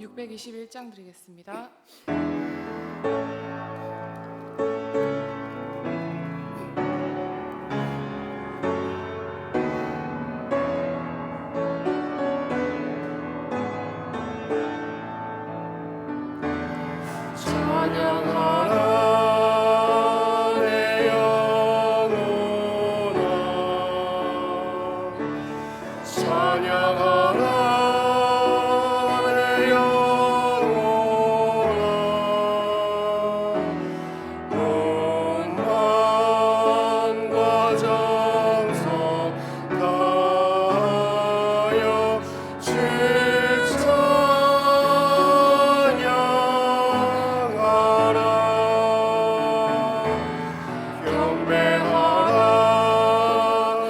621장 드리겠습니다. 찬양하라 내 영혼아, 찬양하라 내 영혼아. 음반과 정성 다하여 주 찬양하라. 경배하라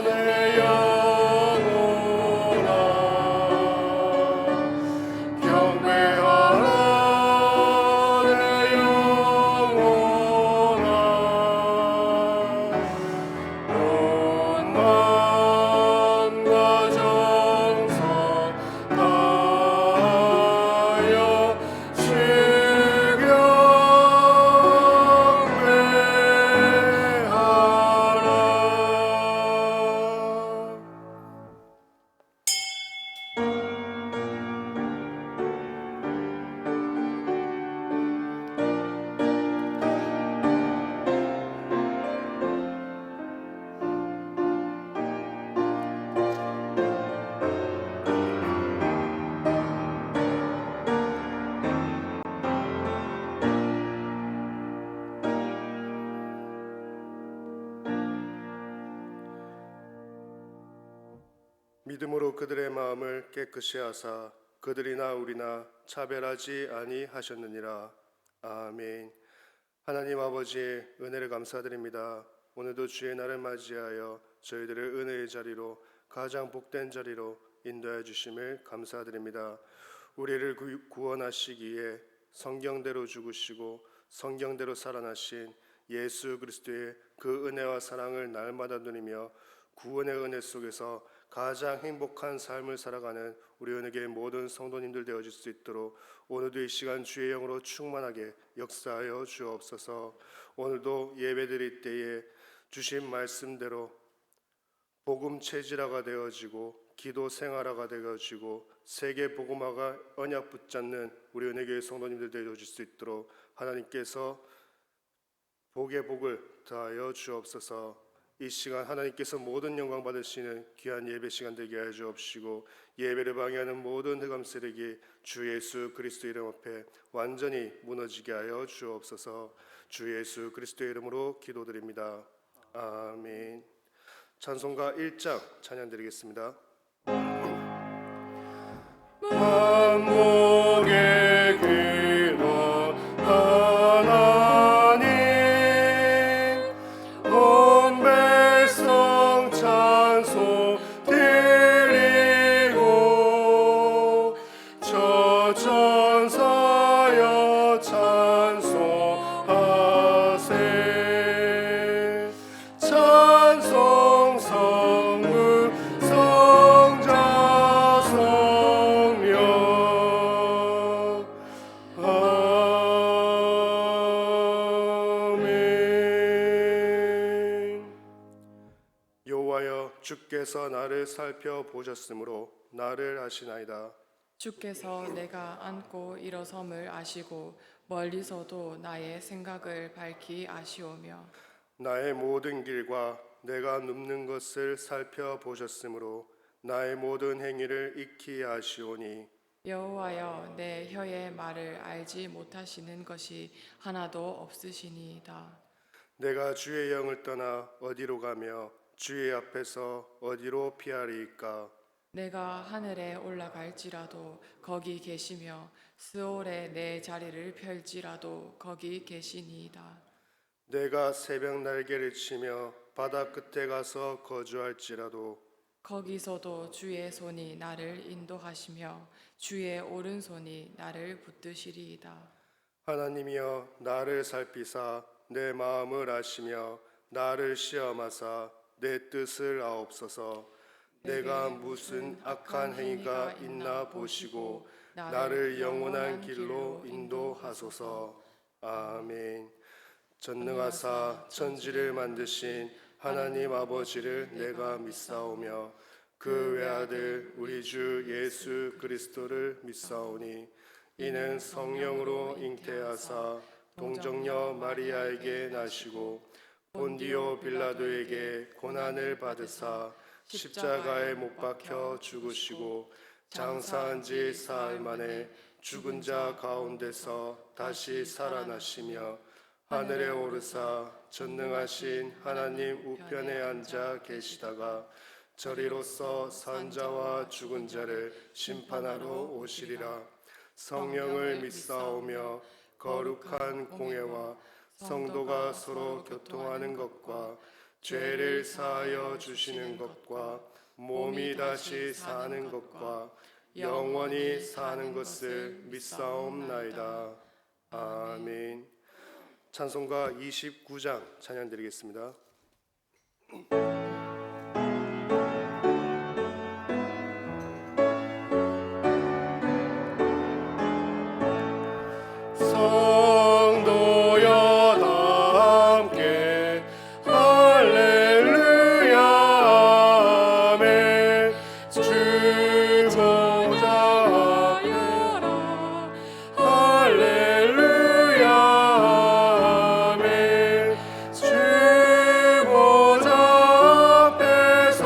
내 영혼아, 경배하라 내 영혼아. 온만과 정성 다하여 주 경배하라. 믿음으로 그들의 마음을 깨끗이 하사 그들이나 우리나 차별하지 아니하셨느니라. 아멘. 하나님 아버지의 은혜를 감사드립니다. 오늘도 주의 날을 맞이하여 저희들을 은혜의 자리로, 가장 복된 자리로 인도해 주심을 감사드립니다. 우리를 구원하시기에 성경대로 죽으시고 성경대로 살아나신 예수 그리스도의 그 은혜와 사랑을 날마다 누리며 구원의 은혜 속에서 가장 행복한 삶을 살아가는 우리 은혜의 모든 성도님들 되어질 수 있도록 오늘도 이 시간 주의 영으로 충만하게 역사하여 주옵소서. 오늘도 예배드릴 때에 주신 말씀대로 복음 체질화가 되어지고 기도 생활화가 되어지고 세계 복음화가 언약 붙잡는 우리 은혜교회 성도님들 되어질 수 있도록 하나님께서 복의 복을 더하여 주옵소서. 이 시간 하나님께서 모든 영광 받으시는 귀한 예배 시간 되게 하여 주옵시고, 예배를 방해하는 모든 흑암 세력이 주 예수 그리스도 이름 앞에 완전히 무너지게 하여 주옵소서. 주 예수 그리스도의 이름으로 기도드립니다. 아멘. 찬송가 1장 찬양 드리겠습니다. 만국의 근원 하나님, 온 백성 찬송 드리고 저 천사여 찬송하세. 찬송 성부 성자 성령 아멘. 여호와여, 주께서 나를 살펴보셨으므로 나를 아시나이다. 주께서 내가 앉고 일어섬을 아시고 멀리서도 나의 생각을 밝히 아시오며 나의 모든 길과 내가 눕는 것을 살펴보셨으므로 나의 모든 행위를 익히 아시오니. 여호와여, 내 혀의 말을 알지 못하시는 것이 하나도 없으시니이다. 내가 주의 영을 떠나 어디로 가며 주의 앞에서 어디로 피하리이까. 내가 하늘에 올라갈지라도 거기 계시며 스올에 내 자리를 펼지라도 거기 계시니이다. 내가 새벽 날개를 치며 바다 끝에 가서 거주할지라도 거기서도 주의 손이 나를 인도하시며 주의 오른손이 나를 붙드시리이다. 하나님이여, 나를 살피사 내 마음을 아시며 나를 시험하사 내 뜻을 아옵소서. 내가 무슨 악한 행위가 있나 보시고 나를 영원한 길로 인도하소서. 아멘. 전능하사 천지를 만드신 하나님 아버지를 내가 믿사오며 그 외아들 우리 주 예수 그리스도를 믿사오니 이는 성령으로 잉태하사 동정녀 마리아에게 나시고 본디오 빌라도에게 고난을 받으사 십자가에 못 박혀 죽으시고 장사한 지 사흘 만에 죽은 자 가운데서 다시 살아나시며 하늘에 오르사 전능하신 하나님 우편에 앉아 계시다가 저리로서 산자와 죽은 자를 심판하러 오시리라. 성령을 믿사오며 거룩한 공회와 성도가 서로 교통하는 것과 죄를 사하여 주시는 것과 몸이 다시 사는 것과 영원히 사는 것을 믿사옵나이다. 아멘. 찬송가 29장 찬양 드리겠습니다. 성도여 다 함께 할렐루야 아멘. 주 보좌 하여라 할렐루야 아멘. 주 보좌 앞에서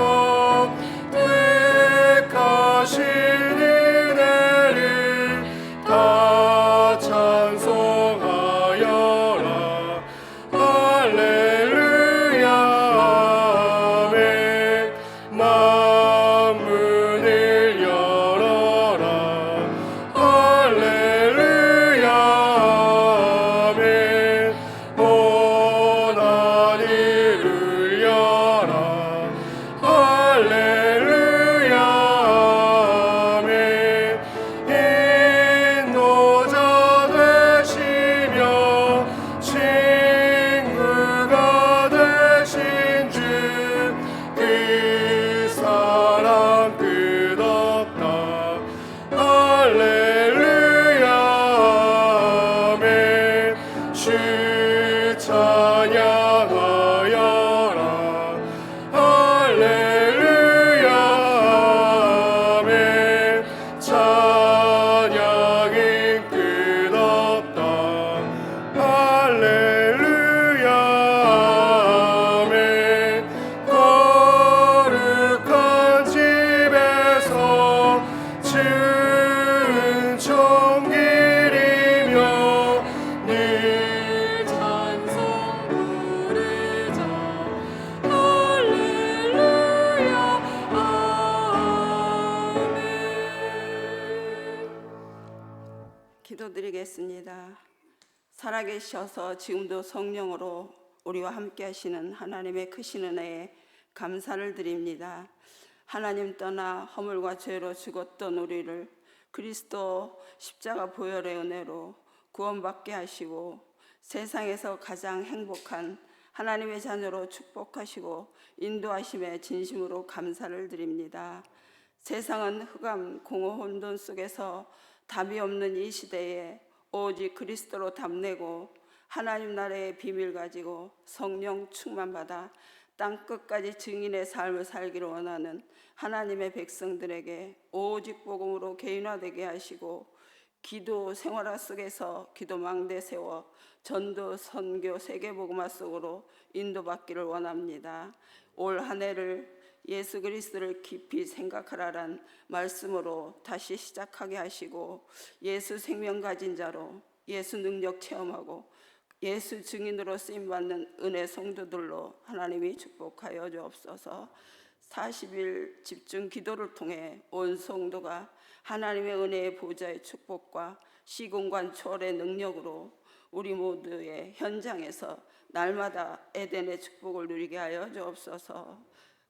택하신 은혜를 다 찬송하여라. 할렐루야 아멘. 만문을 열어라. 할렐루야 아멘. 오나니를 열라. 할렐루야 아멘. 인도자 되시며 친구가 되신 주 그 사랑 끝없다. 할렐루야 아멘. 주 찬양하여라. 할렐루야 아멘. 찬양이 끝없다. 할렐루야 아멘. 거룩한 집에서 은총길이며 늘 찬송 부르자. 할렐루야 아멘. 기도드리겠습니다. 살아계셔서 지금도 성령으로 우리와 함께 하시는 하나님의 크신 은혜에 감사를 드립니다. 하나님 떠나 허물과 죄로 죽었던 우리를 그리스도 십자가 보혈의 은혜로 구원받게 하시고 세상에서 가장 행복한 하나님의 자녀로 축복하시고 인도하심에 진심으로 감사를 드립니다. 세상은 흑암, 공허, 혼돈 속에서 답이 없는 이 시대에 오직 그리스도로 답내고 하나님 나라의 비밀 가지고 성령 충만받아 땅끝까지 증인의 삶을 살기를 원하는 하나님의 백성들에게 오직 복음으로 개인화되게 하시고 기도 생활화 속에서 기도 망대 세워 전도 선교 세계복음화 속으로 인도받기를 원합니다. 올 한 해를 예수 그리스도를 깊이 생각하라란 말씀으로 다시 시작하게 하시고 예수 생명 가진 자로 예수 능력 체험하고 예수 증인으로 쓰임받는 은혜 성도들로 하나님이 축복하여 주옵소서. 40일 집중 기도를 통해 온 성도가 하나님의 은혜의 보좌의 축복과 시공간 초월의 능력으로 우리 모두의 현장에서 날마다 에덴의 축복을 누리게 하여 주옵소서.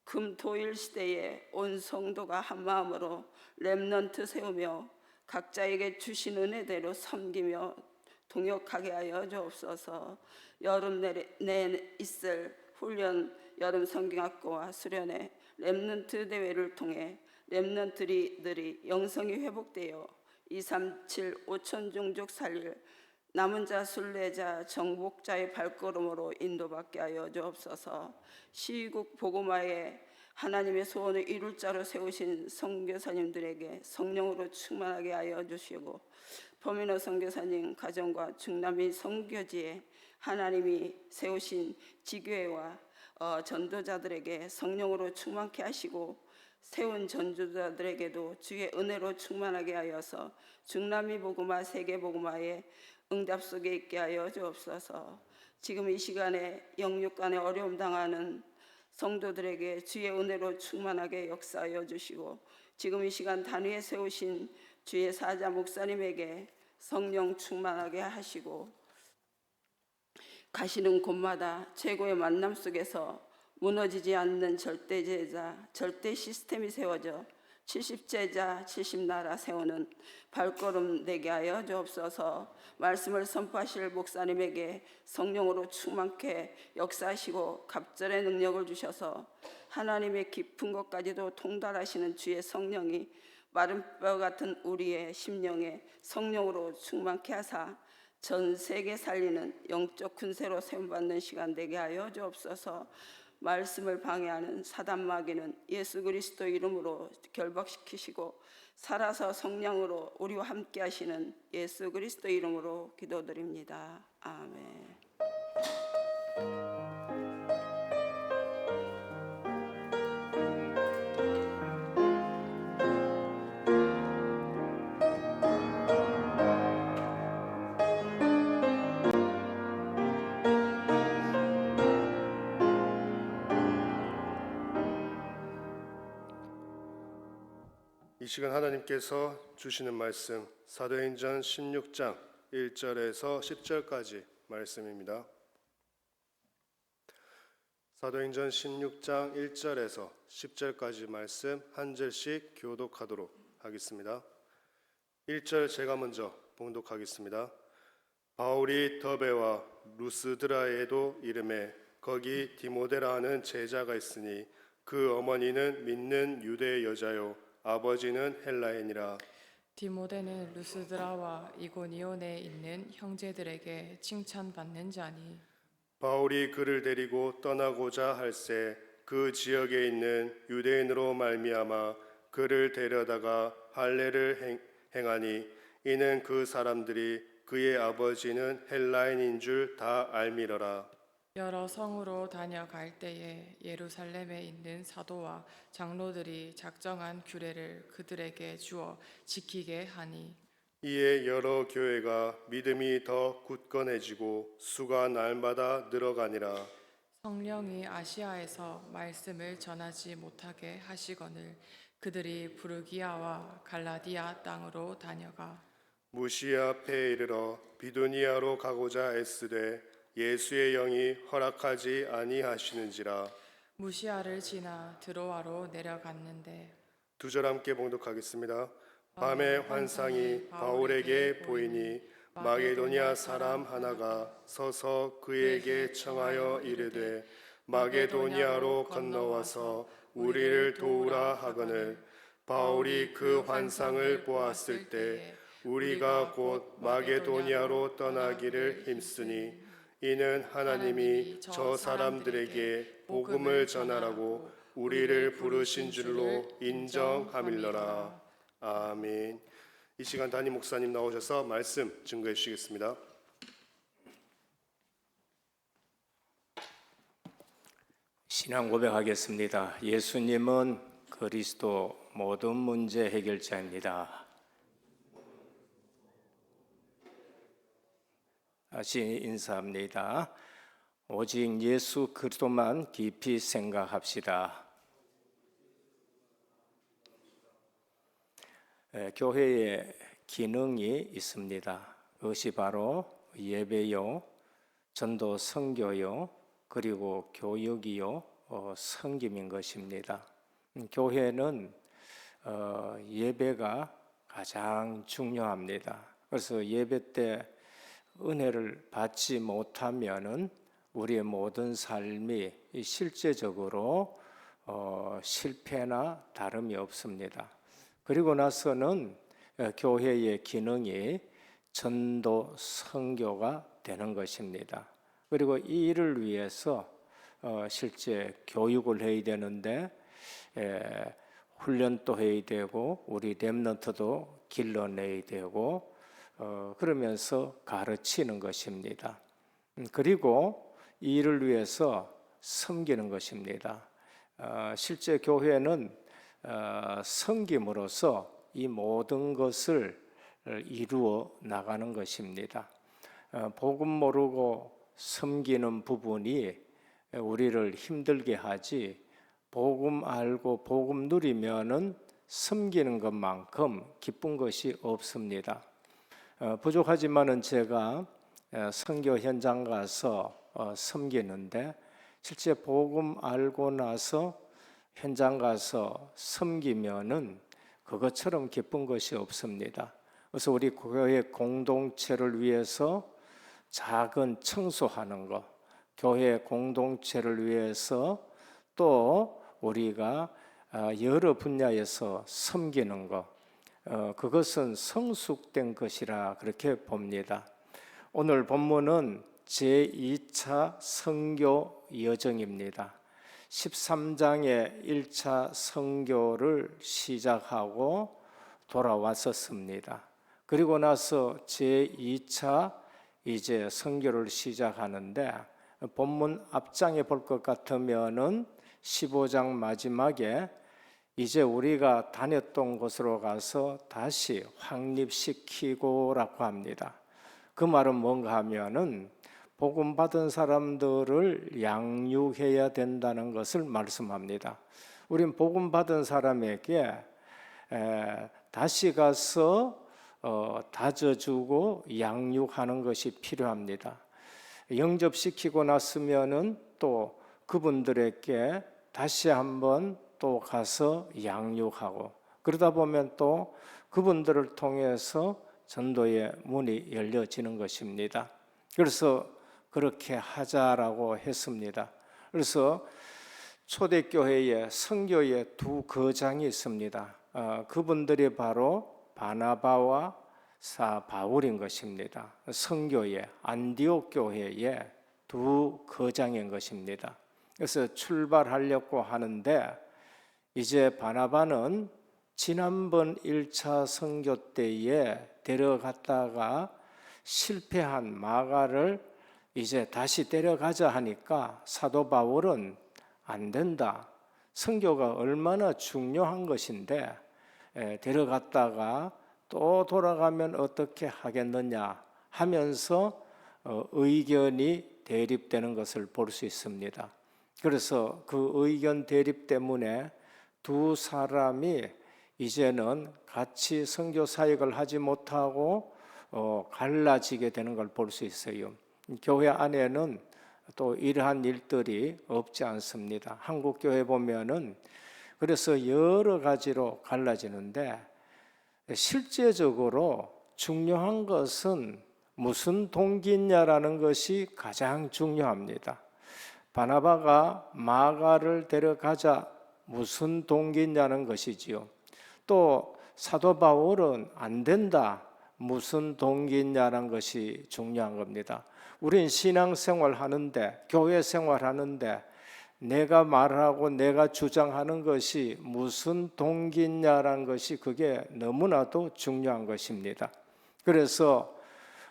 금토일 시대에 온 성도가 한마음으로 렘넌트 세우며 각자에게 주신 은혜대로 섬기며 동역하게 하여 주옵소서. 여름 내에 있을 훈련 여름 성경학교와 수련회 렘넌트 대회를 통해 렘넌트들이 영성이 회복되어 237 5천 종족 살릴 남은 자 순례자 정복자의 발걸음으로 인도받게 하여 주옵소서. 시국 복음화에 하나님의 소원을 이룰 자로 세우신 선교사님들에게 성령으로 충만하게 하여 주시고, 범인호 선교사님 가정과 중남미 선교지에 하나님이 세우신 지교회와 전도자들에게 성령으로 충만케 하시고, 세운 전도자들에게도 주의 은혜로 충만하게 하여서 중남미 복음화 세계 복음화에 응답 속에 있게 하여 주옵소서. 지금 이 시간에 영육 간에 어려움 당하는 성도들에게 주의 은혜로 충만하게 역사하여 주시고, 지금 이 시간 단위에 세우신 주의 사자 목사님에게 성령 충만하게 하시고, 가시는 곳마다 최고의 만남 속에서 무너지지 않는 절대 제자, 절대 시스템이 세워져 70제자 70나라 세우는 발걸음 되게 하여 주옵소서. 말씀을 선포하실 목사님에게 성령으로 충만케 역사하시고 갑절의 능력을 주셔서 하나님의 깊은 것까지도 통달하시는 주의 성령이 마른 뼈 같은 우리의 심령에 성령으로 충만케 하사 전 세계 살리는 영적 군세로 세움받는 시간 되게 하여 주옵소서. 말씀을 방해하는 사단 마귀는 예수 그리스도 이름으로 결박시키시고, 살아서 성령으로 우리와 함께 하시는 예수 그리스도 이름으로 기도드립니다. 아멘. 이 시간 하나님께서 주시는 말씀 사도행전 16장 1절에서 10절까지 말씀입니다. 사도행전 16장 1절에서 10절까지 말씀 한 절씩 교독하도록 하겠습니다. 1절 제가 먼저 봉독하겠습니다. 바울이 더베와 루스드라에도 이름에 거기 디모데라 하는 제자가 있으니 그 어머니는 믿는 유대 여자요 아버지는 헬라인이라. 디모데는 루스드라와 이고니온에 있는 형제들에게 칭찬받는 자니, 바울이 그를 데리고 떠나고자 할새 그 지역에 있는 유대인으로 말미암아 그를 데려다가 할례를 행하니 이는 그 사람들이 그의 아버지는 헬라인인 줄 다 알미러라. 여러 성으로 다녀갈 때에 예루살렘에 있는 사도와 장로들이 작정한 규례를 그들에게 주어 지키게 하니, 이에 여러 교회가 믿음이 더 굳건해지고 수가 날마다 늘어가니라. 성령이 아시아에서 말씀을 전하지 못하게 하시거늘 그들이 부르기아와 갈라디아 땅으로 다녀가 무시아 패에 이르러 비두니아로 가고자 애쓰되 예수의 영이 허락하지 아니하시는지라. 무시아를 지나 드로아로 내려갔는데, 2절 함께 봉독하겠습니다. 밤에 환상이 바울에게 보이니 마게도니아 사람 하나가 서서 그에게 청하여 이르되 마게도니아로 건너와서 우리를 도우라 하거늘, 바울이 그 환상을 보았을 때 우리가 곧 마게도니아로 떠나기를 힘쓰니 이는 하나님이 저 사람들에게 복음을 전하라고 우리를 부르신 줄로 인정함일러라. 아멘. 이 시간 담임 목사님 나오셔서 말씀 증거해 주시겠습니다. 신앙 고백하겠습니다. 예수님은 그리스도 모든 문제 해결자입니다. 다시 인사합니다. 오직 예수 그리스도만 깊이 생각합시다. 교회에 기능이 있습니다. 그것이 바로 예배요, 전도 선교요, 그리고 교육이요, 섬김인 것입니다. 교회는 예배가 가장 중요합니다. 그래서 예배 때 은혜를 받지 못하면은 우리의 모든 삶이 실제적으로 실패나 다름이 없습니다. 그리고 나서는 교회의 기능이 전도 선교가 되는 것입니다. 그리고 이 일을 위해서 실제 교육을 해야 되는데 훈련도 해야 되고 우리 렘넌트도 길러내야 되고 그러면서 가르치는 것입니다. 그리고 이 일을 위해서 섬기는 것입니다. 실제 교회는 섬김으로써 이 모든 것을 이루어 나가는 것입니다. 복음 모르고 섬기는 부분이 우리를 힘들게 하지 복음 알고 복음 누리면은 섬기는 것만큼 기쁜 것이 없습니다. 부족하지만은 제가 선교 현장 가서 섬기는데 실제 복음 알고 나서 현장 가서 섬기면은 그것처럼 기쁜 것이 없습니다. 그래서 우리 교회 공동체를 위해서 작은 청소하는 것, 교회 공동체를 위해서 또 우리가 여러 분야에서 섬기는 것, 그것은 성숙된 것이라 그렇게 봅니다. 오늘 본문은 제2차 선교 여정입니다. 13장의 1차 선교를 시작하고 돌아왔었습니다. 그리고 나서 제2차 이제 선교를 시작하는데 본문 앞장에 볼 것 같으면은 15장 마지막에 이제 우리가 다녔던 곳으로 가서 다시 확립시키고라고 합니다. 그 말은 뭔가 하면은 복음 받은 사람들을 양육해야 된다는 것을 말씀합니다. 우린 복음 받은 사람에게 다시 가서 다져주고 양육하는 것이 필요합니다. 영접시키고 났으면은 또 그분들에게 다시 한번 또 가서 양육하고 그러다 보면 또 그분들을 통해서 전도의 문이 열려지는 것입니다. 그래서 그렇게 하자라고 했습니다. 그래서 초대교회에 선교의 두 거장이 있습니다. 그분들이 바로 바나바와 바울인 것입니다. 선교의 안디옥 교회의 두 거장인 것입니다. 그래서 출발하려고 하는데 이제 바나바는 지난번 1차 선교 때에 데려갔다가 실패한 마가를 이제 다시 데려가자 하니까 사도 바울은 안 된다. 선교가 얼마나 중요한 것인데 데려갔다가 또 돌아가면 어떻게 하겠느냐 하면서 의견이 대립되는 것을 볼 수 있습니다. 그래서 그 의견 대립 때문에 두 사람이 이제는 같이 선교 사역을 하지 못하고 갈라지게 되는 걸 볼 수 있어요. 교회 안에는 또 이러한 일들이 없지 않습니다. 한국 교회 보면은 그래서 여러 가지로 갈라지는데 실제적으로 중요한 것은 무슨 동기냐라는 것이 가장 중요합니다. 바나바가 마가를 데려가자 무슨 동기냐는 것이지요. 또 사도 바울은 안 된다 무슨 동기냐는 것이 중요한 겁니다. 우린 신앙생활 하는데 교회 생활하는데 내가 말하고 내가 주장하는 것이 무슨 동기냐라는 것이 그게 너무나도 중요한 것입니다. 그래서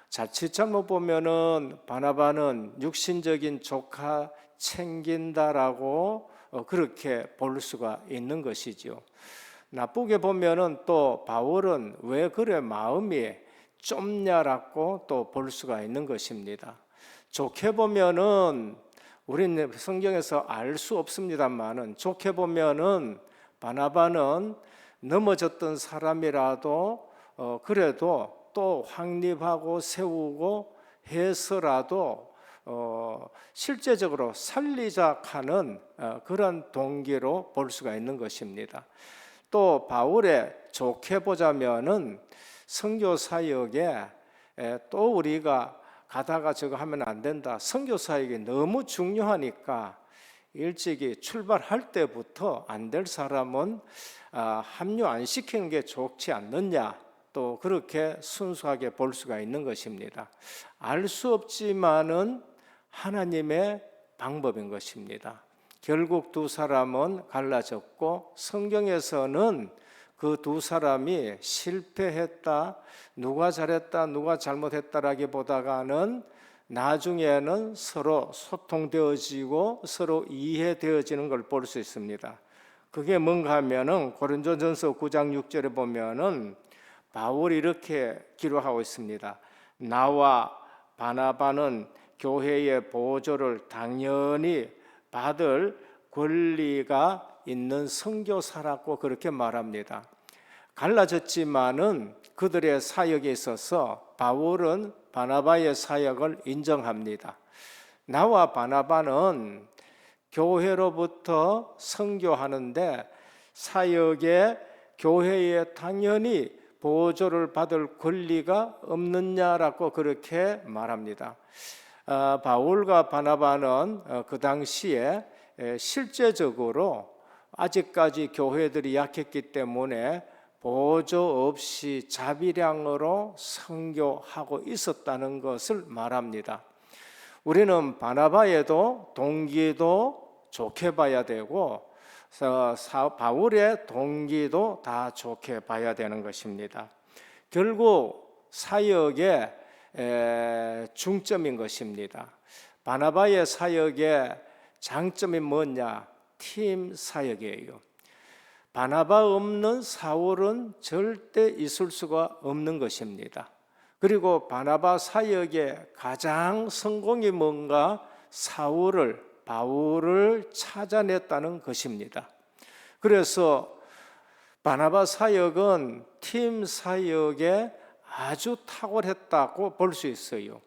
자칫 잘못 보면은 바나바는 육신적인 조카 챙긴다라고 그렇게 볼 수가 있는 것이죠. 나쁘게 보면은 또 바울은 왜 그래 마음이 좁냐라고 또 볼 수가 있는 것입니다. 좋게 보면은 우리는 성경에서 알 수 없습니다만은 좋게 보면은 바나바는 넘어졌던 사람이라도 그래도 또 확립하고 세우고 해서라도 실제적으로 살리자 하는 그런 동기로 볼 수가 있는 것입니다. 또 바울의 좋게 보자면은 선교 사역에 또 우리가 가다가 저거 하면 안 된다. 선교 사역이 너무 중요하니까 일찍이 출발할 때부터 안 될 사람은 합류 안 시키는 게 좋지 않느냐. 또 그렇게 순수하게 볼 수가 있는 것입니다. 알 수 없지만은 하나님의 방법인 것입니다. 결국 두 사람은 갈라졌고 성경에서는 그 두 사람이 실패했다, 누가 잘했다, 누가 잘못했다라기보다는 나중에는 서로 소통되어지고 서로 이해되어지는 걸 볼 수 있습니다. 그게 뭔가 하면은 고린도전서 9장 6절에 보면은 바울이 이렇게 기록하고 있습니다. 나와 바나바는 교회의 보조를 당연히 받을 권리가 있는 선교사라고 그렇게 말합니다. 갈라졌지만은 그들의 사역에 있어서 바울은 바나바의 사역을 인정합니다. 나와 바나바는 교회로부터 선교하는데 사역에 교회에 당연히 보조를 받을 권리가 없느냐라고 그렇게 말합니다. 바울과 바나바는 그 당시에 실제적으로 아직까지 교회들이 약했기 때문에 보조 없이 자비량으로 선교하고 있었다는 것을 말합니다. 우리는 바나바에도 동기도 좋게 봐야 되고 바울의 동기도 다 좋게 봐야 되는 것입니다. 결국 사역의 중점인 것입니다. 바나바의 사역의 장점이 뭐냐? 팀 사역이에요. 바나바 없는 사울은 절대 있을 수가 없는 것입니다. 그리고 바나바 사역의 가장 성공이 뭔가? 바울을 찾아냈다는 것입니다. 그래서 바나바 사역은 팀 사역에 아주 탁월했다고 볼 수 있어요.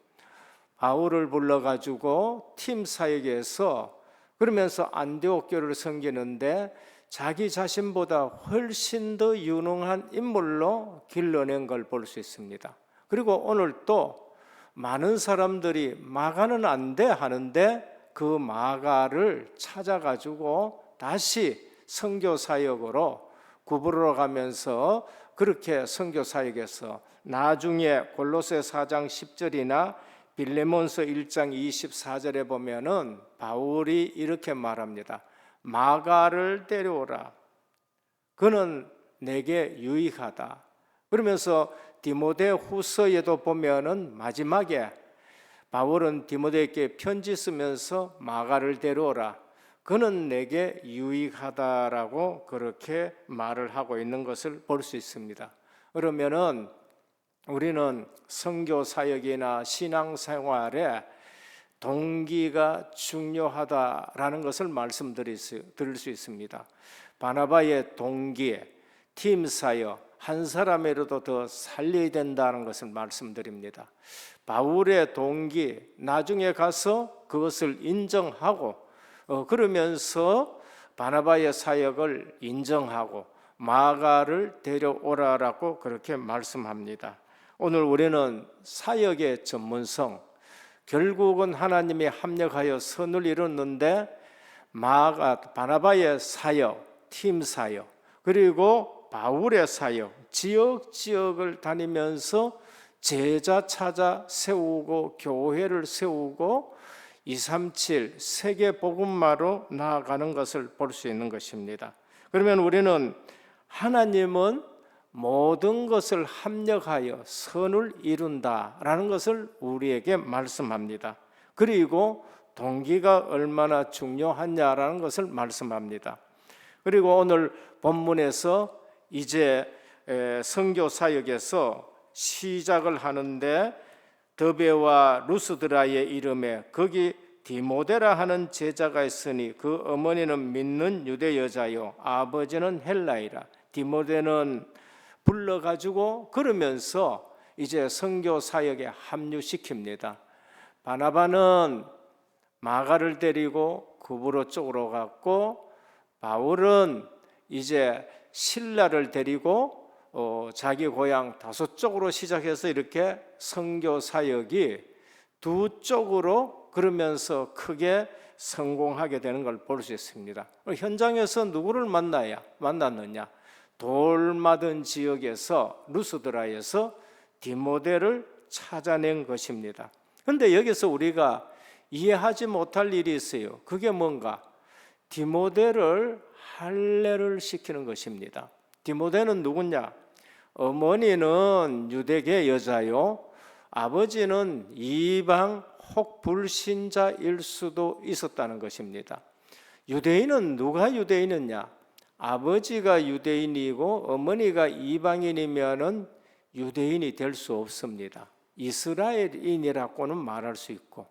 바울을 불러가지고 팀 사역에서 그러면서 안디옥 교회를 섬기는데 자기 자신보다 훨씬 더 유능한 인물로 길러낸 걸 볼 수 있습니다. 그리고 오늘 또 많은 사람들이 마가는 안 돼 하는데 그 마가를 찾아가지고 다시 선교 사역으로 구부러 가면서 그렇게 선교 사역에서 나중에 골로새 4장 10절이나 빌레몬서 1장 24절에 보면은 바울이 이렇게 말합니다. 마가를 데려오라. 그는 내게 유익하다. 그러면서 디모데 후서에도 보면은 마지막에 바울은 디모데에게 편지 쓰면서 마가를 데려오라. 그는 내게 유익하다라고 그렇게 말을 하고 있는 것을 볼 수 있습니다. 그러면은 우리는 선교 사역이나 신앙생활에 동기가 중요하다라는 것을 말씀드릴 수 있습니다. 바나바의 동기, 팀 사역 한 사람이라도 더 살려야 된다는 것을 말씀드립니다. 바울의 동기, 나중에 가서 그것을 인정하고 그러면서 바나바의 사역을 인정하고 마가를 데려오라라고 그렇게 말씀합니다. 오늘 우리는 사역의 전문성, 결국은 하나님이 합력하여 선을 이뤘는데 바나바의 사역, 팀 사역, 그리고 바울의 사역, 지역을 다니면서 제자 찾아 세우고 교회를 세우고 237 세계 복음화로 나아가는 것을 볼 수 있는 것입니다. 그러면 우리는 하나님은 모든 것을 합력하여 선을 이룬다라는 것을 우리에게 말씀합니다. 그리고 동기가 얼마나 중요하냐라는 것을 말씀합니다. 그리고 오늘 본문에서 이제 선교 사역에서 시작을 하는데 더베와 루스드라의 이름에 거기 디모데라 하는 제자가 있으니 그 어머니는 믿는 유대 여자요 아버지는 헬라이라. 디모데는 불러가지고 그러면서 이제 선교 사역에 합류시킵니다. 바나바는 마가를 데리고 구브로 쪽으로 갔고 바울은 이제 실라를 데리고 자기 고향 다소 쪽으로 시작해서 이렇게 선교 사역이 두 쪽으로 그러면서 크게 성공하게 되는 걸 볼 수 있습니다. 현장에서 누구를 만났느냐? 돌 맞은 지역에서 루스드라에서 디모데를 찾아낸 것입니다. 그런데 여기서 우리가 이해하지 못할 일이 있어요. 그게 뭔가? 디모데를 할례를 시키는 것입니다. 디모데는 누구냐? 어머니는 유대계 여자요, 아버지는 이방 혹 불신자일 수도 있었다는 것입니다. 유대인은 누가 유대인이냐? 아버지가 유대인이고 어머니가 이방인이면은 유대인이 될 수 없습니다. 이스라엘인이라고는 말할 수 있고,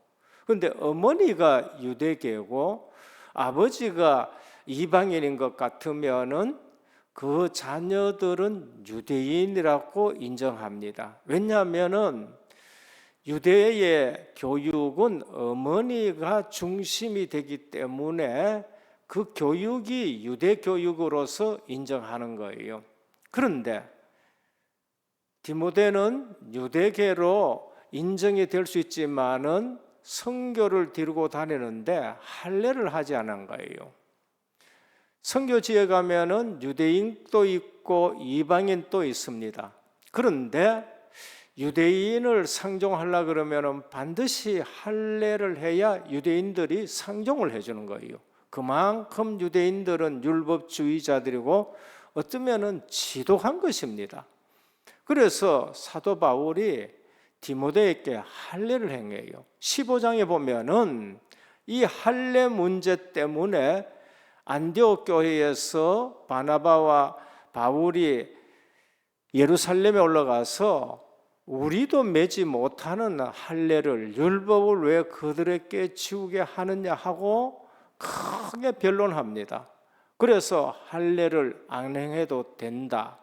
그런데 어머니가 유대계고 아버지가 이방인인 것 같으면은 그 자녀들은 유대인이라고 인정합니다. 왜냐하면은 유대의 교육은 어머니가 중심이 되기 때문에 그 교육이 유대 교육으로서 인정하는 거예요. 그런데 디모데는 유대계로 인정이 될 수 있지만은 성교를 들고 다니는데 할례를 하지 않은 거예요. 성교지에 가면은 유대인도 있고 이방인도 있습니다. 그런데 유대인을 상종하려 그러면은 반드시 할례를 해야 유대인들이 상종을 해주는 거예요. 그만큼 유대인들은 율법주의자들이고 어쩌면은 지독한 것입니다. 그래서 사도 바울이 디모데에게 할례를 행해요. 15장에 보면은 이 할례 문제 때문에 안디옥 교회에서 바나바와 바울이 예루살렘에 올라가서 우리도 매지 못하는 할례를, 율법을 왜 그들에게 지우게 하느냐 하고 크게 변론합니다. 그래서 할례를 안 행해도 된다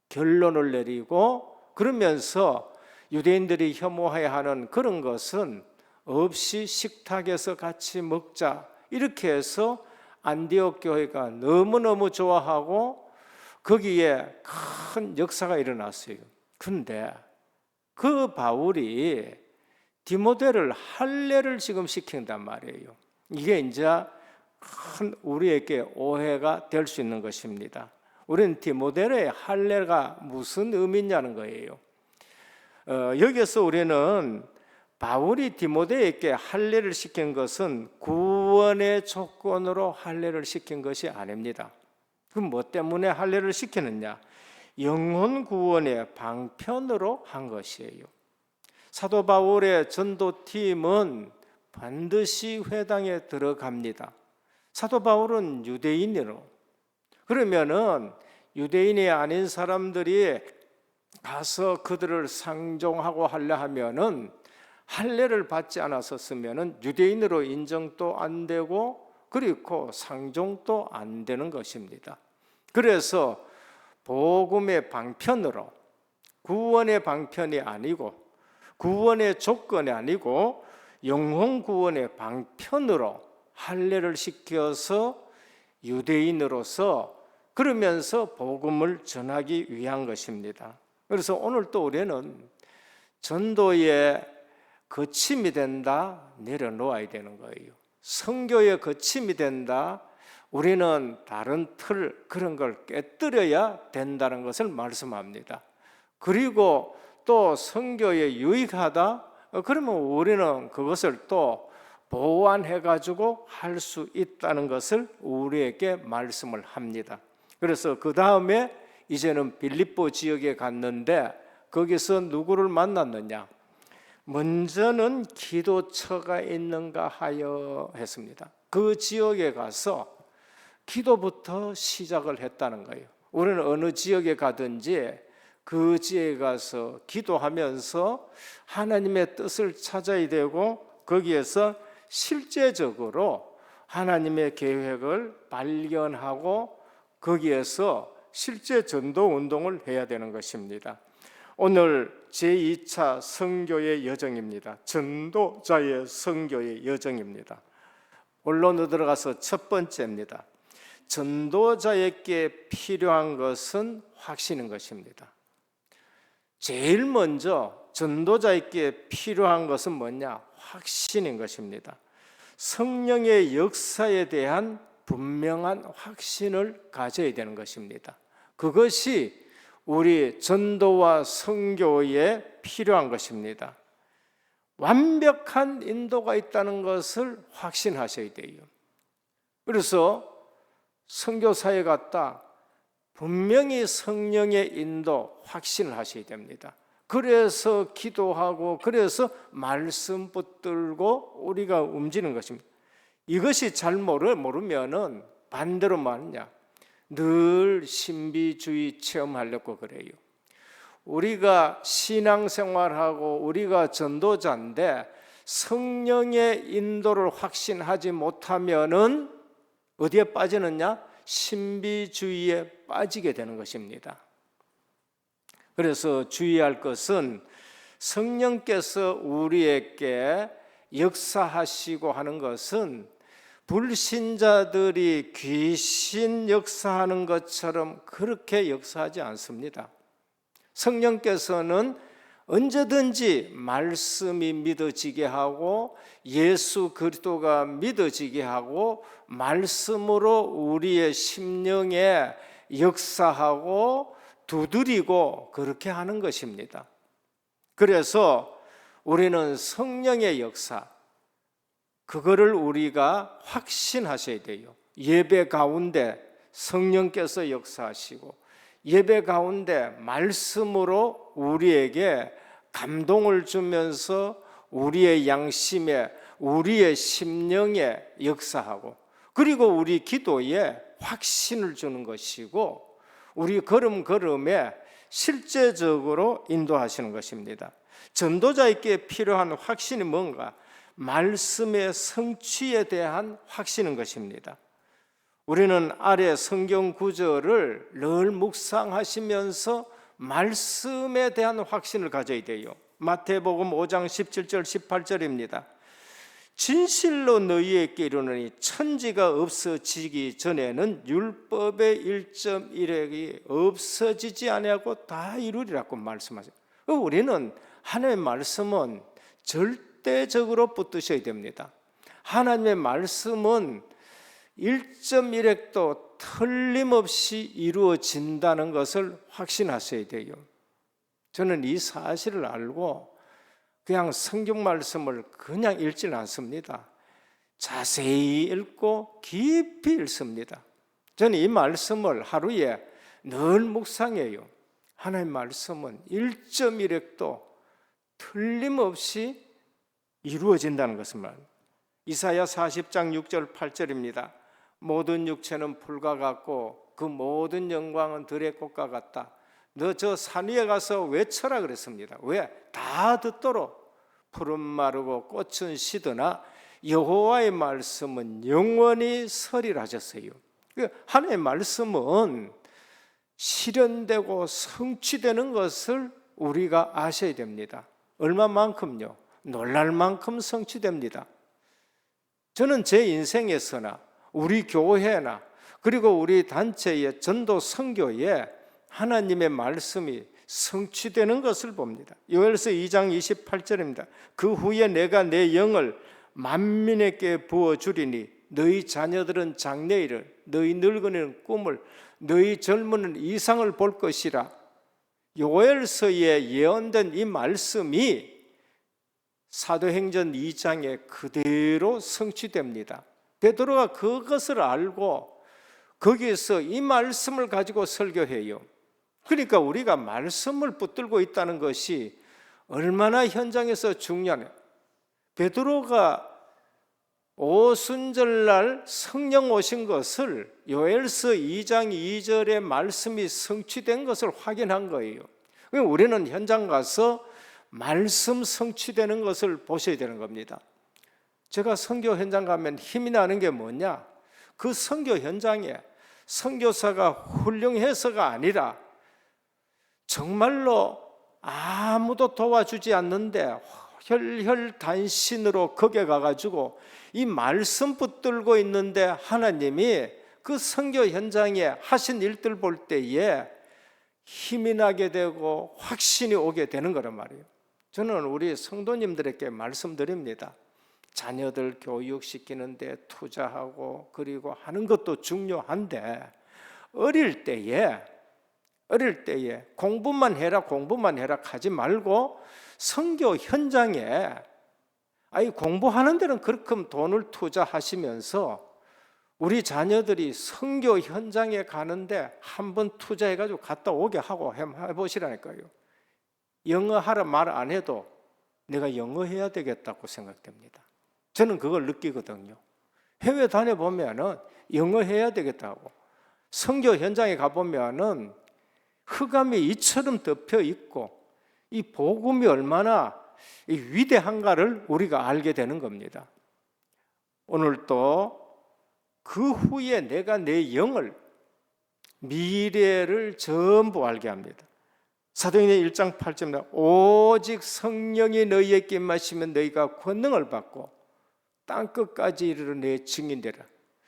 결론을 내리고, 그러면서 유대인들이 혐오해야 하는 그런 것은 없이 식탁에서 같이 먹자, 이렇게 해서 안디옥 교회가 너무너무 좋아하고 거기에 큰 역사가 일어났어요. 그런데 그 바울이 디모데를 할례를 지금 시킨단 말이에요. 이게 이제 큰 우리에게 오해가 될 수 있는 것입니다. 우리는 디모데의 할례가 무슨 의미냐는 거예요. 여기서 우리는 바울이 디모데에게 할례를 시킨 것은 구원의 조건으로 할례를 시킨 것이 아닙니다. 그럼 뭐 때문에 할례를 시키느냐? 영혼 구원의 방편으로 한 것이에요. 사도 바울의 전도팀은 반드시 회당에 들어갑니다. 사도 바울은 유대인으로, 그러면은 유대인이 아닌 사람들이 가서 그들을 상종하고 하려 하면은 할례를 받지 않았었으면은 유대인으로 인정도 안 되고 그리고 상종도 안 되는 것입니다. 그래서 복음의 방편으로, 구원의 방편이 아니고 구원의 조건이 아니고 영혼 구원의 방편으로 할례를 시켜서 유대인으로서 그러면서 복음을 전하기 위한 것입니다. 그래서 오늘 또 우리는 전도의 거침이 된다, 내려놓아야 되는 거예요. 선교의 거침이 된다, 우리는 다른 틀, 그런 걸 깨뜨려야 된다는 것을 말씀합니다. 그리고 또 선교에 유익하다, 그러면 우리는 그것을 또 보완해가지고 할 수 있다는 것을 우리에게 말씀을 합니다. 그래서 그 다음에 이제는 빌립보 지역에 갔는데 거기서 누구를 만났느냐? 먼저는 기도처가 있는가 하여 했습니다. 그 지역에 가서 기도부터 시작을 했다는 거예요. 우리는 어느 지역에 가든지 그 지역에 가서 기도하면서 하나님의 뜻을 찾아야 되고 거기에서 실제적으로 하나님의 계획을 발견하고 거기에서 실제 전도 운동을 해야 되는 것입니다. 오늘 제2차 선교의 여정입니다. 전도자의 선교의 여정입니다. 본론으로 들어가서 첫 번째입니다. 전도자에게 필요한 것은 확신인 것입니다. 제일 먼저 전도자에게 필요한 것은 뭐냐? 확신인 것입니다. 성령의 역사에 대한 분명한 확신을 가져야 되는 것입니다. 그것이 우리 전도와 선교에 필요한 것입니다. 완벽한 인도가 있다는 것을 확신하셔야 돼요. 그래서 선교사에 갔다 분명히 성령의 인도 확신을 하셔야 됩니다. 그래서 기도하고 그래서 말씀 붙들고 우리가 움직이는 것입니다. 이것이 잘 모르면은 반대로 말하냐, 늘 신비주의 체험하려고 그래요. 우리가 신앙생활하고 우리가 전도자인데 성령의 인도를 확신하지 못하면은 어디에 빠지느냐? 신비주의에 빠지게 되는 것입니다. 그래서 주의할 것은 성령께서 우리에게 역사하시고 하는 것은 불신자들이 귀신 역사하는 것처럼 그렇게 역사하지 않습니다. 성령께서는 언제든지 말씀이 믿어지게 하고 예수 그리스도가 믿어지게 하고 말씀으로 우리의 심령에 역사하고 두드리고 그렇게 하는 것입니다. 그래서 우리는 성령의 역사, 그거를 우리가 확신하셔야 돼요. 예배 가운데 성령께서 역사하시고 예배 가운데 말씀으로 우리에게 감동을 주면서 우리의 양심에 우리의 심령에 역사하고 그리고 우리 기도에 확신을 주는 것이고 우리 걸음걸음에 실제적으로 인도하시는 것입니다. 전도자에게 필요한 확신이 뭔가? 말씀의 성취에 대한 확신인 것입니다. 우리는 아래 성경 구절을 늘 묵상하시면서 말씀에 대한 확신을 가져야 돼요. 마태복음 5장 17절 18절입니다. 진실로 너희에게 이르노니 천지가 없어지기 전에는 율법의 1.1획이 없어지지 아니하고 다 이루리라고 말씀하세요. 우리는 하나님의 말씀은 절대적으로 붙드셔야 됩니다. 하나님의 말씀은 1.1획도 틀림없이 이루어진다는 것을 확신하셔야 돼요. 저는 이 사실을 알고 그냥 성경 말씀을 그냥 읽지는 않습니다. 자세히 읽고 깊이 읽습니다. 저는 이 말씀을 하루에 늘 묵상해요. 하나님의 말씀은 1.1획도 틀림없이 이루어진다는 것을 말합니다. 이사야 40장 6절 8절입니다. 모든 육체는 풀과 같고 그 모든 영광은 들의 꽃과 같다. 너 저 산 위에 가서 외쳐라 그랬습니다. 왜? 다 듣도록 푸른 마르고 꽃은 시드나 여호와의 말씀은 영원히 서리라 하셨어요. 하나님의 말씀은 실현되고 성취되는 것을 우리가 아셔야 됩니다. 얼마만큼요? 놀랄 만큼 성취됩니다. 저는 제 인생에서나 우리 교회나 그리고 우리 단체의 전도 선교에 하나님의 말씀이 성취되는 것을 봅니다. 요엘서 2장 28절입니다. 그 후에 내가 내 영을 만민에게 부어주리니 너희 자녀들은 장래일을, 너희 늙은이는 꿈을, 너희 젊은이는 이상을 볼 것이라. 요엘서에 예언된 이 말씀이 사도행전 2장에 그대로 성취됩니다. 베드로가 그것을 알고 거기에서 이 말씀을 가지고 설교해요. 그러니까 우리가 말씀을 붙들고 있다는 것이 얼마나 현장에서 중요하냐. 베드로가 오순절날 성령 오신 것을 요엘서 2장 2절의 말씀이 성취된 것을 확인한 거예요. 우리는 현장 가서 말씀 성취되는 것을 보셔야 되는 겁니다. 제가 선교 현장 가면 힘이 나는 게 뭐냐? 그 선교 현장에 선교사가 훌륭해서가 아니라 정말로 아무도 도와주지 않는데 혈혈단신으로 거기에 가가지고 이 말씀 붙들고 있는데 하나님이 그 선교 현장에 하신 일들 볼 때에 힘이 나게 되고 확신이 오게 되는 거란 말이에요. 저는 우리 성도님들에게 말씀드립니다. 자녀들 교육시키는데 투자하고 그리고 하는 것도 중요한데 어릴 때에 어릴 때에 공부만 해라 하지 말고 선교 현장에 공부하는 데는 그렇게 돈을 투자하시면서 우리 자녀들이 선교 현장에 가는데 한번 투자해가지고 갔다 오게 하고 해보시라니까요. 영어 하라 말 안 해도 내가 영어 해야 되겠다고 생각됩니다. 저는 그걸 느끼거든요. 해외 다녀보면은 영어 해야 되겠다고. 선교 현장에 가보면은 흑암이 이처럼 덮여 있고 이 복음이 얼마나 위대한가를 우리가 알게 되는 겁니다. 오늘 또 그 후에 내가 내 영을 미래를 전부 알게 합니다. 사도행전 1장 8절입니다. 오직 성령이 너희에게 임하시면 너희가 권능을 받고 땅끝까지 이르러 내 증인되라.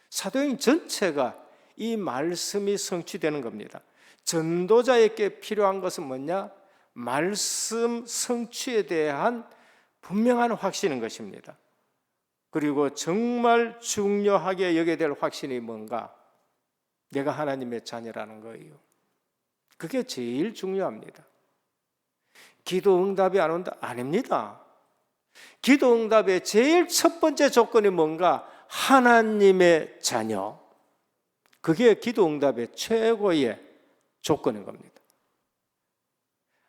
사도행전 전체가 이 말씀이 성취되는 겁니다. 전도자에게 필요한 것은 뭐냐? 말씀 성취에 대한 분명한 확신인 것입니다. 그리고 정말 중요하게 여겨야 될 확신이 뭔가? 내가 하나님의 자녀라는 거예요. 그게 제일 중요합니다. 기도 응답이 안 온다? 아닙니다. 기도 응답의 제일 첫 번째 조건이 뭔가? 하나님의 자녀. 그게 기도 응답의 최고의 조건인 겁니다.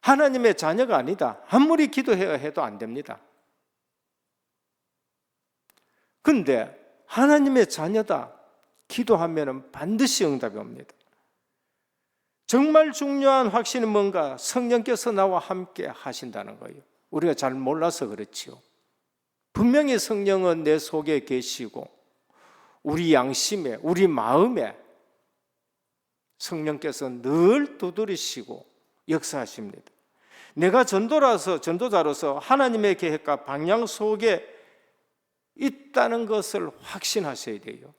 하나님의 자녀가 아니다. 아무리 기도해야 해도 안 됩니다. 근데 하나님의 자녀다. 기도하면 반드시 응답이 옵니다. 정말 중요한 확신은 뭔가? 성령께서 나와 함께 하신다는 거예요. 우리가 잘 몰라서 그렇지요. 분명히 성령은 내 속에 계시고 우리 양심에, 우리 마음에 성령께서 늘 두드리시고 역사하십니다. 내가 전도자로서 하나님의 계획과 방향 속에 있다는 것을 확신하셔야 돼요.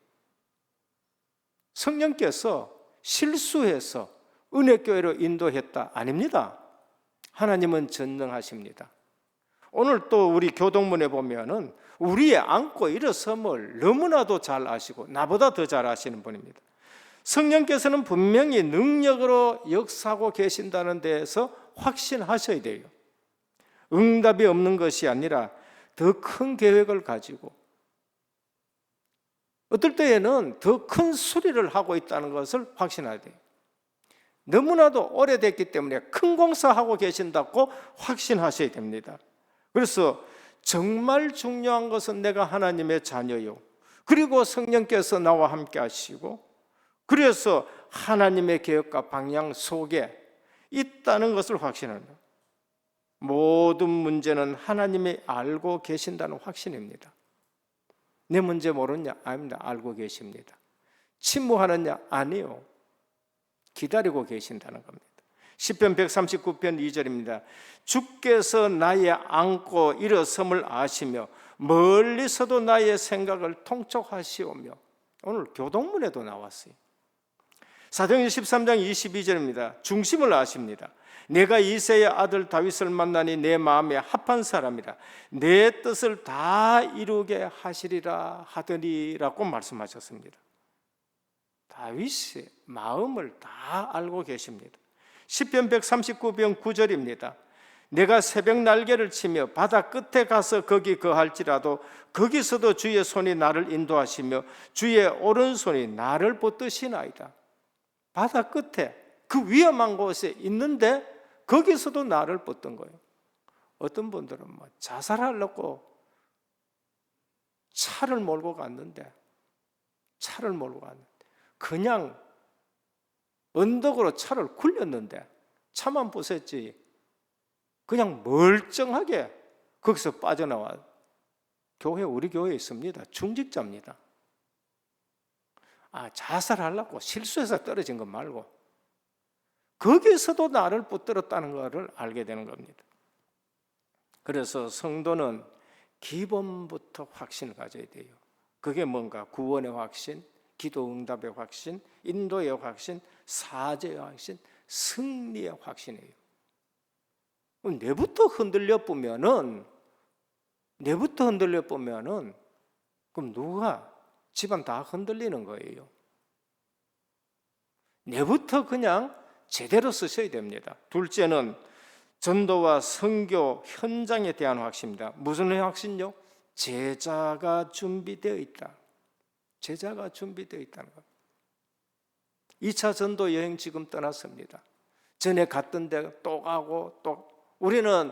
성령께서 실수해서 은혜교회로 인도했다? 아닙니다. 하나님은 전능하십니다. 오늘 또 우리 교동문에 보면은 우리의 앉고 일어섬을 너무나도 잘 아시고 나보다 더 잘 아시는 분입니다. 성령께서는 분명히 능력으로 역사하고 계신다는 데에서 확신하셔야 돼요. 응답이 없는 것이 아니라 더 큰 계획을 가지고 어떨 때에는 더 큰 수리를 하고 있다는 것을 확신해야 돼요. 너무나도 오래됐기 때문에 큰 공사하고 계신다고 확신하셔야 됩니다. 그래서 정말 중요한 것은 내가 하나님의 자녀요. 그리고 성령께서 나와 함께 하시고 그래서 하나님의 계획과 방향 속에 있다는 것을 확신합니다. 모든 문제는 하나님이 알고 계신다는 확신입니다. 내 문제 모르냐? 아닙니다. 알고 계십니다. 침묵하느냐? 아니요. 기다리고 계신다는 겁니다. 시편 139편 2절입니다. 주께서 나의 앉고 일어섬을 아시며 멀리서도 나의 생각을 통촉하시오며. 오늘 교동문에도 나왔어요. 사도행전 13장 22절입니다. 중심을 아십니다. 내가 이새의 아들 다윗을 만나니 내 마음에 합한 사람이라 내 뜻을 다 이루게 하시리라 하더니라고 말씀하셨습니다. 다윗의 마음을 다 알고 계십니다. 시편 139편 9절입니다. 내가 새벽 날개를 치며 바다 끝에 가서 거기 거할지라도 거기서도 주의 손이 나를 인도하시며 주의 오른손이 나를 붙드시나이다. 바다 끝에 그 위험한 곳에 있는데 거기서도 나를 붙든 거예요. 어떤 분들은 자살하려고 차를 몰고 갔는데 그냥 언덕으로 차를 굴렸는데 차만 부쉈지 그냥 멀쩡하게 거기서 빠져나와. 우리 교회에 있습니다. 중직자입니다. 자살하려고 실수해서 떨어진 것 말고 거기서도 나를 붙들었다는 것을 알게 되는 겁니다. 그래서 성도는 기본부터 확신을 가져야 돼요. 그게 뭔가? 구원의 확신, 기도 응답의 확신, 인도의 확신, 사죄의 확신, 승리의 확신이에요. 내부터 흔들려 보면은 그럼 누가? 집안 다 흔들리는 거예요. 내부터 그냥 제대로 쓰셔야 됩니다. 둘째는 전도와 선교 현장에 대한 확신입니다. 무슨 확신요? 제자가 준비되어 있다. 제자가 준비되어 있다는 것. 2차 전도 여행 지금 떠났습니다. 전에 갔던 데 또 가고 또 우리는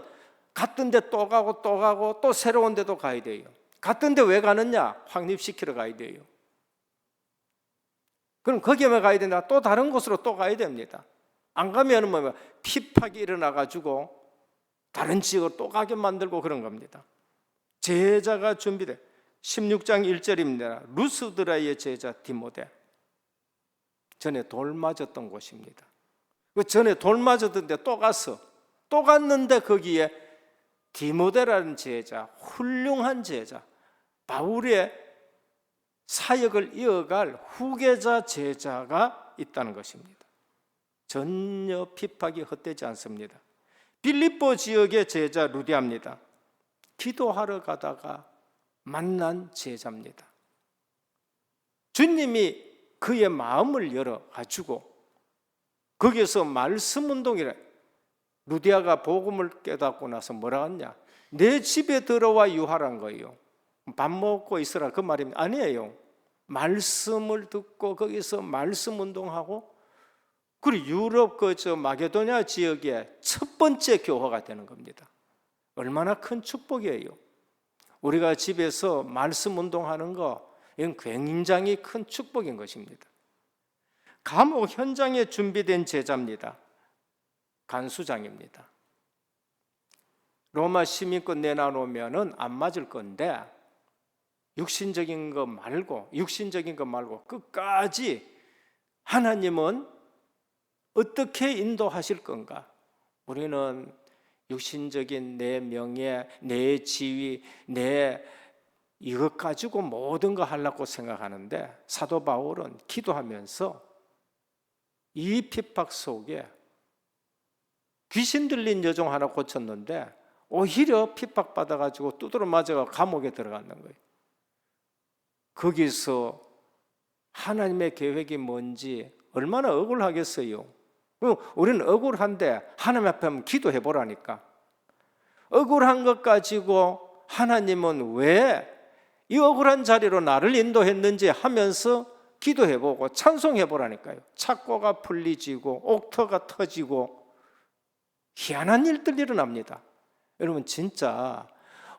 갔던 데 또 가고 또 가고 또 새로운 데도 가야 돼요. 갔던 데 왜 가느냐? 확립시키러 가야 돼요. 그럼 거기에만 가야 된다. 또 다른 곳으로 또 가야 됩니다. 안 가면 뭐 핍박이 일어나 가지고 다른 지역으로 또 가게 만들고 그런 겁니다. 제자가 준비돼. 16장 1절입니다. 루스드라의 제자 디모데. 전에 돌 맞았던 곳입니다. 그 전에 돌 맞았던데 또 갔는데 거기에 디모데라는 제자, 훌륭한 제자, 바울의 사역을 이어갈 후계자 제자가 있다는 것입니다. 전혀 핍박이 헛되지 않습니다. 빌립보 지역의 제자 루디아입니다. 기도하러 가다가 만난 제자입니다. 주님이 그의 마음을 열어가지고 거기에서 말씀 운동이래. 루디아가 복음을 깨닫고 나서 뭐라 하냐? 내 집에 들어와 유하란 거예요. 밥 먹고 있으라 그 말입니다. 아니에요. 말씀을 듣고 거기서 말씀 운동하고 그리고 유럽 마게도냐 지역의 첫 번째 교회가 되는 겁니다. 얼마나 큰 축복이에요. 우리가 집에서 말씀 운동하는 거 이건 굉장히 큰 축복인 것입니다. 감옥 현장에 준비된 제자입니다. 간수장입니다. 로마 시민권 내놔놓으면 안 맞을 건데 육신적인 거 말고 끝까지 하나님은 어떻게 인도하실 건가? 우리는 육신적인 내 명예, 내 지위, 내 이것 가지고 모든 거 하려고 생각하는데 사도 바울은 기도하면서 이 핍박 속에 귀신 들린 여종 하나 고쳤는데 오히려 핍박받아가지고 두드러 맞아가 감옥에 들어가는 거예요. 거기서 하나님의 계획이 뭔지 얼마나 억울하겠어요. 우리는 억울한데 하나님 앞에 한번 기도해 보라니까. 억울한 것 가지고 하나님은 왜 이 억울한 자리로 나를 인도했는지 하면서 기도해 보고 찬송해 보라니까요. 착고가 풀리지고 옥터가 터지고 희한한 일들 일어납니다. 여러분 진짜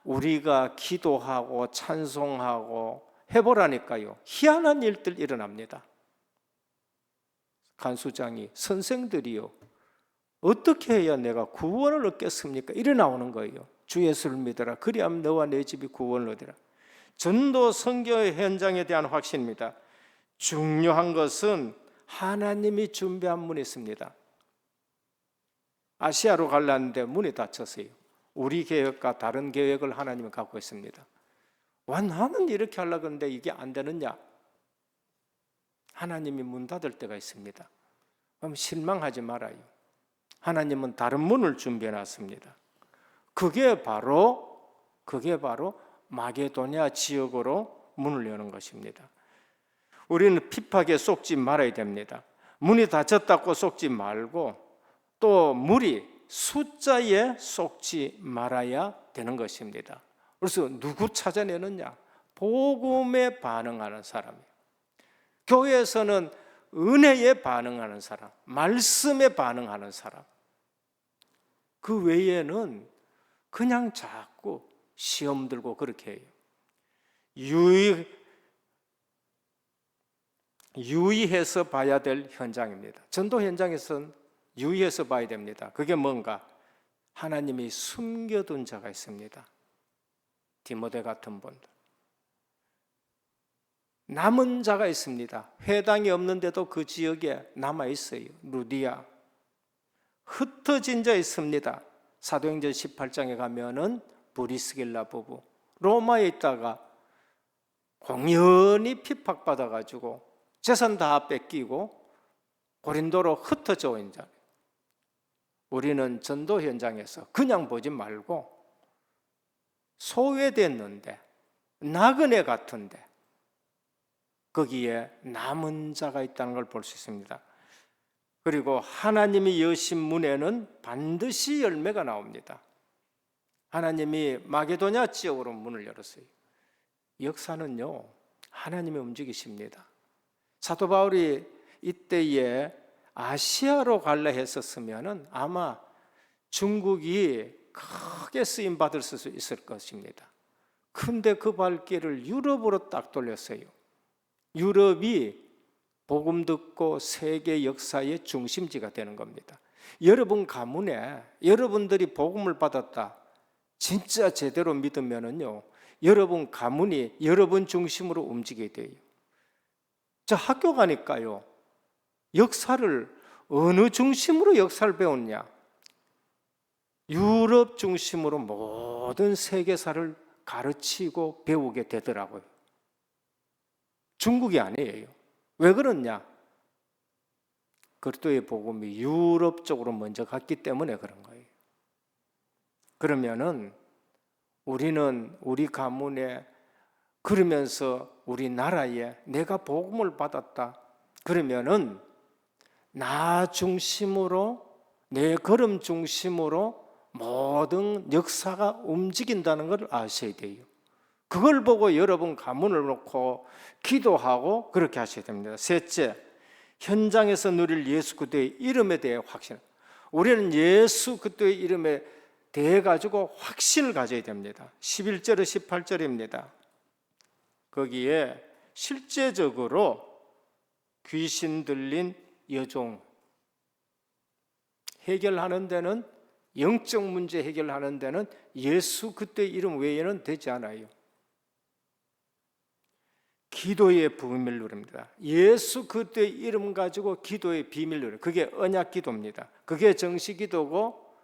우리가 기도하고 찬송하고 해보라니까요. 희한한 일들 일어납니다. 간수장이 선생들이요 어떻게 해야 내가 구원을 얻겠습니까? 이래 나오는 거예요. 주 예수를 믿어라. 그리하면 너와 내 집이 구원을 얻으라. 전도 선교의 현장에 대한 확신입니다. 중요한 것은 하나님이 준비한 문이 있습니다. 아시아로 가려는데 문이 닫혔어요. 우리 계획과 다른 계획을 하나님은 갖고 있습니다. 와, 나는 이렇게 하려고 하는데 이게 안 되느냐? 하나님이 문 닫을 때가 있습니다. 그럼 실망하지 말아요. 하나님은 다른 문을 준비해 놨습니다. 그게 바로 마게도냐 지역으로 문을 여는 것입니다. 우리는 핍박에 속지 말아야 됩니다. 문이 닫혔다고 속지 말고 또 무리 숫자에 속지 말아야 되는 것입니다. 그래서 누구 찾아내느냐? 복음에 반응하는 사람이에요. 교회에서는 은혜에 반응하는 사람, 말씀에 반응하는 사람. 그 외에는 그냥 자꾸 시험 들고 그렇게 해요. 유의해서 봐야 될 현장입니다. 전도 현장에서는 유의해서 봐야 됩니다. 그게 뭔가? 하나님이 숨겨둔 자가 있습니다. 디모데 같은 분들. 남은 자가 있습니다. 회당이 없는데도 그 지역에 남아 있어요. 루디아. 흩어진 자 있습니다. 사도행전 18장에 가면은 브리스길라 부부 로마에 있다가 공연히 핍박받아가지고 재산 다 뺏기고 고린도로 흩어져 있는 자. 우리는 전도 현장에서 그냥 보지 말고 소외됐는데 나그네 같은데 거기에 남은 자가 있다는 걸 볼 수 있습니다. 그리고 하나님이 여신 문에는 반드시 열매가 나옵니다. 하나님이 마게도냐 지역으로 문을 열었어요. 역사는요, 하나님이 움직이십니다. 사도 바울이 이때에 아시아로 갈라 했었으면 아마 중국이 크게 쓰임 받을 수 있을 것입니다. 근데 그 발길을 유럽으로 딱 돌렸어요. 유럽이 복음 듣고 세계 역사의 중심지가 되는 겁니다. 여러분 가문에 여러분들이 복음을 받았다, 진짜 제대로 믿으면은요, 여러분 가문이 여러분 중심으로 움직이게 돼요. 저 학교 가니까요, 역사를 어느 중심으로 역사를 배웠냐? 유럽 중심으로 모든 세계사를 가르치고 배우게 되더라고요. 중국이 아니에요. 왜 그러냐? 그리스도의 복음이 유럽 쪽으로 먼저 갔기 때문에 그런 거예요. 그러면은 우리는 우리 가문에, 그러면서 우리 나라에 내가 복음을 받았다, 그러면은 나 중심으로, 내 걸음 중심으로 모든 역사가 움직인다는 걸 아셔야 돼요. 그걸 보고 여러분 가문을 놓고 기도하고 그렇게 하셔야 됩니다. 셋째, 현장에서 누릴 예수 그리스도의 이름에 대해 확신. 우리는 예수 그리스도의 이름에 대해 가지고 확신을 가져야 됩니다. 11절에 18절입니다. 거기에 실제적으로 귀신 들린 여종 해결하는 데는, 영적 문제 해결하는 데는 예수 그리스도의 이름 외에는 되지 않아요. 기도의 비밀 누립니다. 예수 그리스도의 이름 가지고 기도의 비밀 누립니다. 그게 언약 기도입니다. 그게 정식 기도고,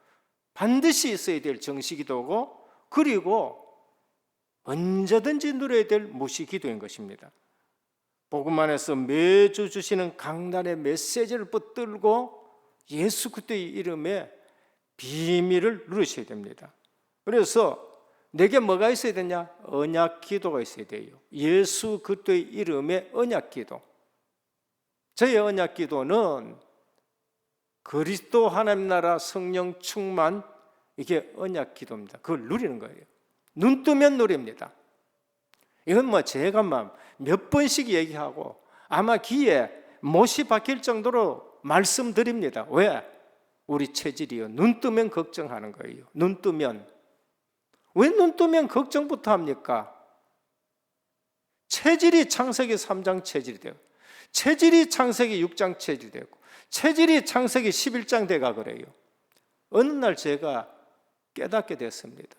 반드시 있어야 될 정식 기도고, 그리고 언제든지 누려야 될 무시 기도인 것입니다. 복음 안에서 매주 주시는 강단의 메시지를 붙들고 예수 그리스도의 이름에 비밀을 누리셔야 됩니다. 그래서 내게 뭐가 있어야 되냐? 언약 기도가 있어야 돼요. 예수 그리스도의 이름의 언약 기도. 저의 언약 기도는 그리스도 하나님 나라 성령 충만, 이게 언약 기도입니다. 그걸 누리는 거예요. 눈 뜨면 누립니다. 이건 뭐 제가 몇 번씩 얘기하고 아마 귀에 못이 박힐 정도로 말씀드립니다. 왜? 우리 체질이요, 눈 뜨면 걱정하는 거예요. 눈 뜨면. 왜 눈 뜨면 걱정부터 합니까? 체질이 창세기 3장 체질이 되고, 체질이 창세기 6장 체질이 되고, 체질이 창세기 11장 돼가 그래요. 어느 날 제가 깨닫게 됐습니다.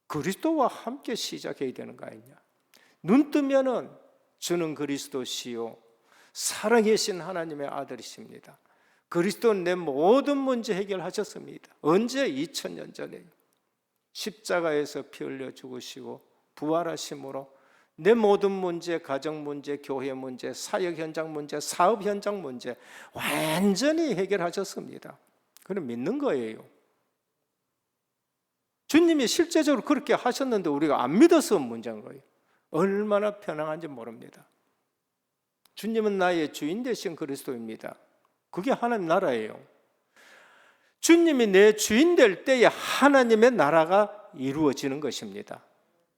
그리스도와 함께 시작해야 되는 거 아니냐? 눈 뜨면은 주는 그리스도시요 살아계신 하나님의 아들이십니다. 그리스도는 내 모든 문제 해결하셨습니다. 언제? 2000년 전에 십자가에서 피 흘려 죽으시고 부활하심으로 내 모든 문제, 가정 문제, 교회 문제, 사역 현장 문제, 사업 현장 문제 완전히 해결하셨습니다. 그럼 믿는 거예요. 주님이 실제적으로 그렇게 하셨는데 우리가 안 믿어서 문제인 거예요. 얼마나 편안한지 모릅니다. 주님은 나의 주인 되신 그리스도입니다. 그게 하나님 나라예요. 주님이 내 주인 될 때에 하나님의 나라가 이루어지는 것입니다.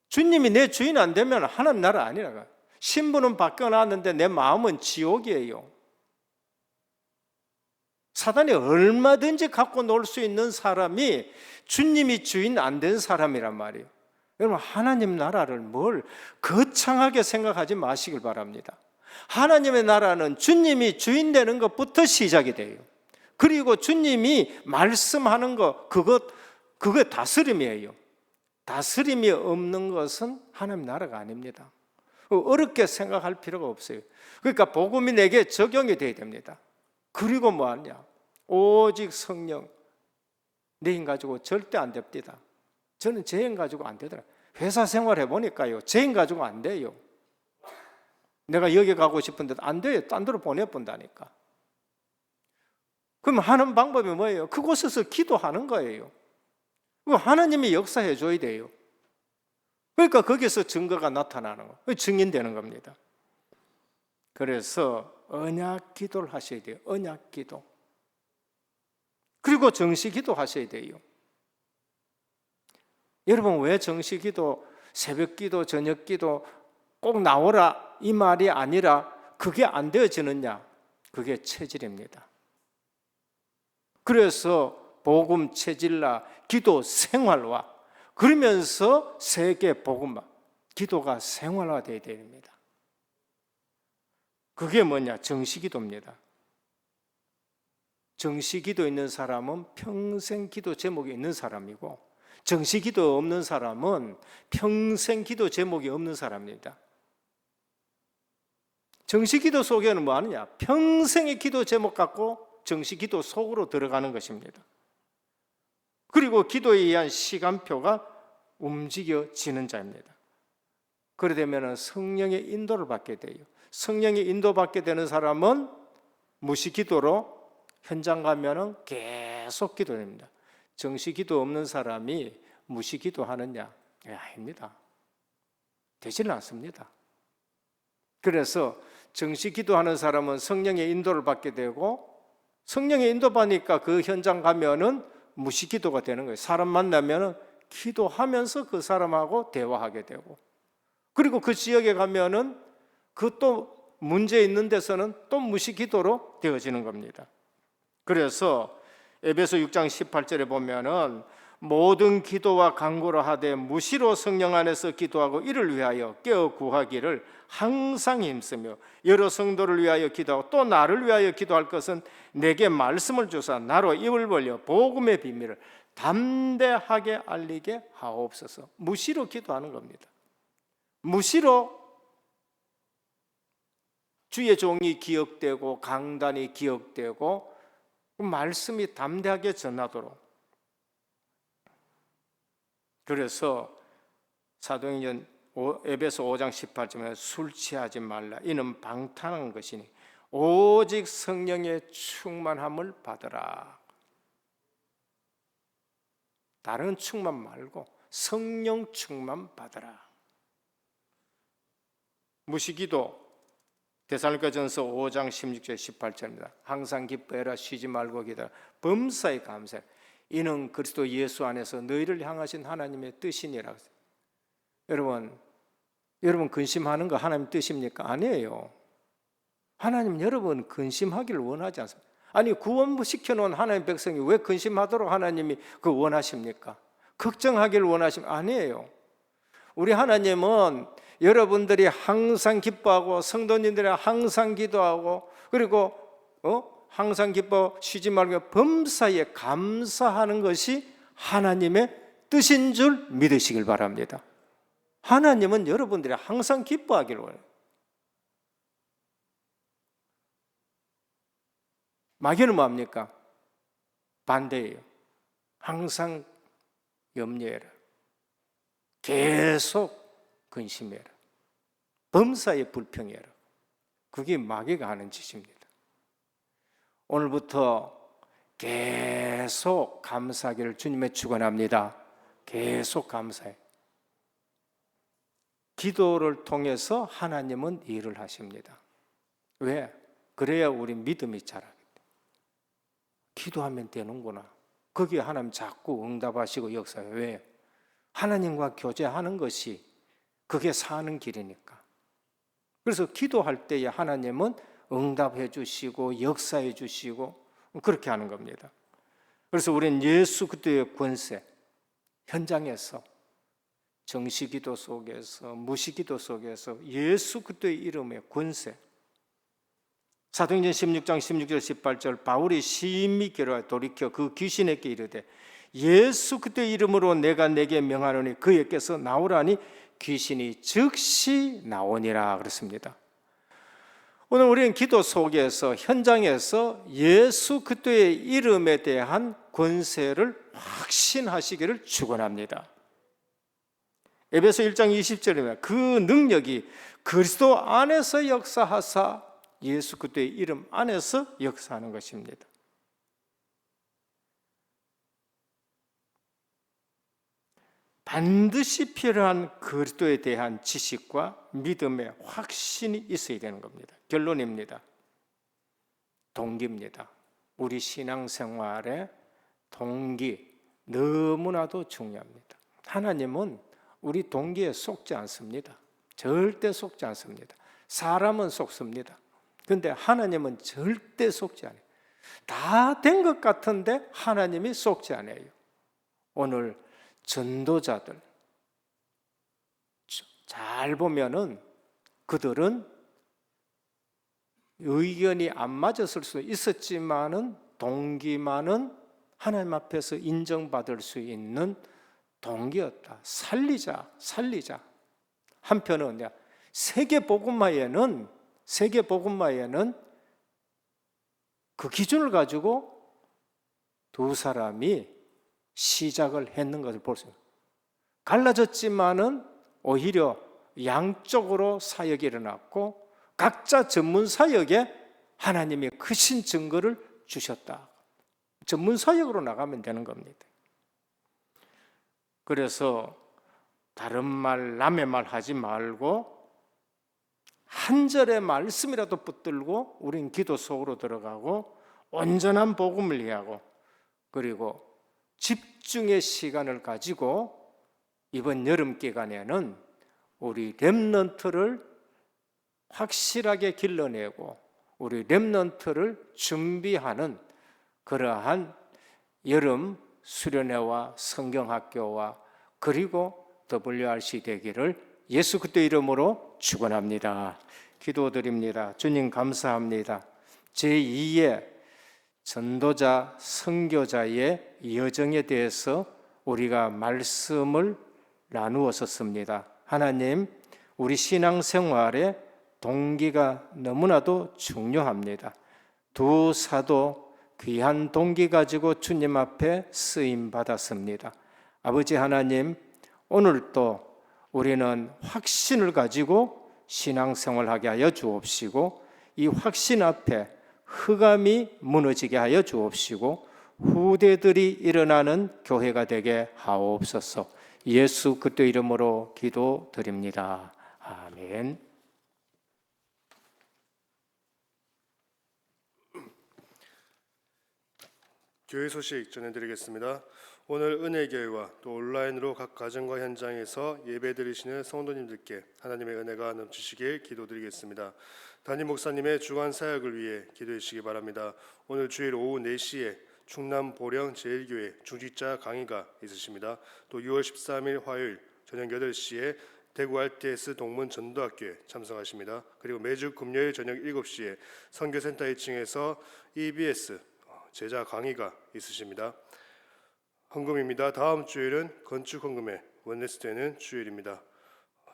주님이 내 주인 안 되면 하나님 나라 아니라, 신분은 바뀌어놨는데 내 마음은 지옥이에요. 사단이 얼마든지 갖고 놀 수 있는 사람이 주님이 주인 안 된 사람이란 말이에요. 여러분, 하나님 나라를 뭘 거창하게 생각하지 마시길 바랍니다. 하나님의 나라는 주님이 주인 되는 것부터 시작이 돼요. 그리고 주님이 말씀하는 것, 그거 다스림이에요. 다스림이 없는 것은 하나님 나라가 아닙니다. 어렵게 생각할 필요가 없어요. 그러니까 복음이 내게 적용이 돼야 됩니다. 그리고 뭐하냐? 오직 성령. 내 힘 가지고 절대 안 됩니다. 저는 제 힘 가지고 안 되더라. 회사 생활 해보니까요, 제 힘 가지고 안 돼요. 내가 여기 가고 싶은데 안 돼요. 딴 데로 보내본다니까. 그럼 하는 방법이 뭐예요? 그곳에서 기도하는 거예요. 하나님이 역사해 줘야 돼요. 그러니까 거기서 증거가 나타나는 거, 증인되는 겁니다. 그래서 언약 기도를 하셔야 돼요. 언약 기도. 그리고 정시기도 하셔야 돼요. 여러분, 왜 정시기도, 새벽기도, 저녁기도 꼭 나오라 이 말이 아니라 그게 안 되어지느냐? 그게 체질입니다. 그래서 복음 체질화, 기도 생활화, 그러면서 세계 복음화, 기도가 생활화되어야 됩니다. 그게 뭐냐? 정시기도입니다. 정시기도 있는 사람은 평생 기도 제목이 있는 사람이고, 정시기도 없는 사람은 평생 기도 제목이 없는 사람입니다. 정시기도 속에는 뭐 하느냐? 평생의 기도 제목 갖고 정시기도 속으로 들어가는 것입니다. 그리고 기도에 의한 시간표가 움직여지는 자입니다. 그래 되면 성령의 인도를 받게 돼요. 성령의 인도받게 되는 사람은 무시기도로 현장 가면은 계속 기도됩니다. 정시기도 없는 사람이 무시기도 하느냐? 아닙니다. 되지는 않습니다. 그래서 정시기도하는 사람은 성령의 인도를 받게 되고, 성령의 인도받으니까 그 현장 가면은 무시기도가 되는 거예요. 사람 만나면은 기도하면서 그 사람하고 대화하게 되고, 그리고 그 지역에 가면은 그 또 문제 있는 데서는 또 무시기도로 되어지는 겁니다. 그래서 에베소 6장 18절에 보면은 모든 기도와 간구로 하되 무시로 성령 안에서 기도하고 이를 위하여 깨어 구하기를 항상 힘쓰며 여러 성도를 위하여 기도하고 또 나를 위하여 기도할 것은 내게 말씀을 주사 나로 입을 벌려 복음의 비밀을 담대하게 알리게 하옵소서. 무시로 기도하는 겁니다. 무시로 주의 종이 기억되고 강단이 기억되고 말씀이 담대하게 전하도록. 그래서 사도행전 에베소 5장 18절에 술 취하지 말라 이는 방탕한 것이니 오직 성령의 충만함을 받으라. 다른 충만 말고 성령 충만 받으라. 무시기도 데살로니가전서 5장 16절 18절입니다. 항상 기뻐해라 쉬지 말고 기도하라 범사에 감사해 이는 그리스도 예수 안에서 너희를 향하신 하나님의 뜻이니라. 여러분 근심하는 거 하나님 뜻입니까? 아니에요. 하나님 여러분 근심하기를 원하지 않습니다. 아니 구원시켜놓은 하나님 백성이 왜 근심하도록 하나님이 그 원하십니까? 걱정하기를 원하십니까? 아니에요. 우리 하나님은 여러분들이 항상 기뻐하고 성도님들이 항상 기도하고 그리고 항상 기뻐 쉬지 말고 범사에 감사하는 것이 하나님의 뜻인 줄 믿으시길 바랍니다. 하나님은 여러분들이 항상 기뻐하기를 원해요. 마귀는 뭐합니까? 반대예요. 항상 염려해라. 계속 근심해라. 범사에 불평해라. 그게 마귀가 하는 짓입니다. 오늘부터 계속 감사하기를 주님의 축원합니다. 계속 감사해. 기도를 통해서 하나님은 일을 하십니다. 왜? 그래야 우리 믿음이 자라겠다. 기도하면 되는구나. 거기에 하나님 자꾸 응답하시고 역사해요. 왜? 하나님과 교제하는 것이 그게 사는 길이니까. 그래서 기도할 때에 하나님은 응답해 주시고 역사해 주시고 그렇게 하는 겁니다. 그래서 우리는 예수 그리스도의 권세, 현장에서 정시기도 속에서 무시기도 속에서 예수 그리스도의 이름의 권세, 사도행전 16장 16절 18절 바울이 심히 괴로워 돌이켜 그 귀신에게 이르되 예수 그리스도의 이름으로 내가 내게 명하노니 그에게서 나오라니 귀신이 즉시 나오니라 그랬습니다. 오늘 우리는 기도 속에서 현장에서 예수 그리스도의 이름에 대한 권세를 확신하시기를 축원합니다. 에베소 1장 20절입니다. 그 능력이 그리스도 안에서 역사하사 예수 그리스도의 이름 안에서 역사하는 것입니다. 반드시 필요한 그리스도에 대한 지식과 믿음의 확신이 있어야 되는 겁니다. 결론입니다. 동기입니다. 우리 신앙생활에 동기 너무나도 중요합니다. 하나님은 우리 동기에 속지 않습니다. 절대 속지 않습니다. 사람은 속습니다. 그런데 하나님은 절대 속지 않아요. 다 된 것 같은데 하나님이 속지 않아요. 오늘 전도자들 잘 보면은 그들은 의견이 안 맞았을 수 있었지만은 동기만은 하나님 앞에서 인정받을 수 있는 동기였다. 살리자. 한편은 세계복음화에는 그 기준을 가지고 두 사람이 시작을 했는 것을 볼 수 있습니다. 갈라졌지만은 오히려 양쪽으로 사역이 일어났고 각자 전문 사역에 하나님이 크신 증거를 주셨다. 전문 사역으로 나가면 되는 겁니다. 그래서 다른 말, 남의 말 하지 말고 한 절의 말씀이라도 붙들고 우린 기도 속으로 들어가고 온전한 복음을 이해하고 그리고 집중의 시간을 가지고 이번 여름 기간에는 우리 렘넌트를 확실하게 길러내고 우리 렘넌트를 준비하는 그러한 여름 수련회와 성경학교와 그리고 WRC 되기를 예수 그리스도의 이름으로 축원합니다. 기도드립니다. 주님 감사합니다. 제2의 전도자, 선교자의 여정에 대해서 우리가 말씀을 나누었었습니다. 하나님, 우리 신앙생활에 동기가 너무나도 중요합니다. 두 사도 귀한 동기 가지고 주님 앞에 쓰임 받았습니다. 아버지 하나님, 오늘도 우리는 확신을 가지고 신앙생활하게 하여 주옵시고 이 확신 앞에 흑암이 무너지게 하여 주옵시고 후대들이 일어나는 교회가 되게 하옵소서. 예수 그리스도 이름으로 기도드립니다. 아멘. 교회 소식 전해드리겠습니다. 오늘 은혜교회와 또 온라인으로 각 가정과 현장에서 예배드리시는 성도님들께 하나님의 은혜가 넘치시길 기도드리겠습니다. 담임 목사님의 주간 사역을 위해 기도해 주시기 바랍니다. 오늘 주일 오후 4시에 충남 보령 제1교회 중직자 강의가 있으십니다. 또 6월 13일 화요일 저녁 8시에 대구 RTS 동문 전도학교에 참석하십니다. 그리고 매주 금요일 저녁 7시에 선교센터 2층에서 EBS 제자 강의가 있으십니다. 헌금입니다. 다음 주일은 건축 헌금의 원네스 되는 주일입니다.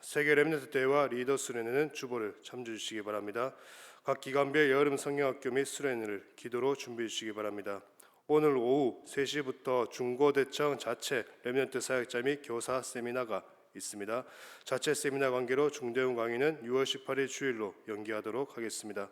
세계 렘넌트 대회와 리더 수련회는 주보를 참조해 주시기 바랍니다. 각 기관별 여름 성경학교 및 수련회를 기도로 준비해 주시기 바랍니다. 오늘 오후 3시부터 중고대청 자체 렘넌트 사역자 및 교사 세미나가 있습니다. 자체 세미나 관계로 중대원 강의는 6월 18일 주일로 연기하도록 하겠습니다.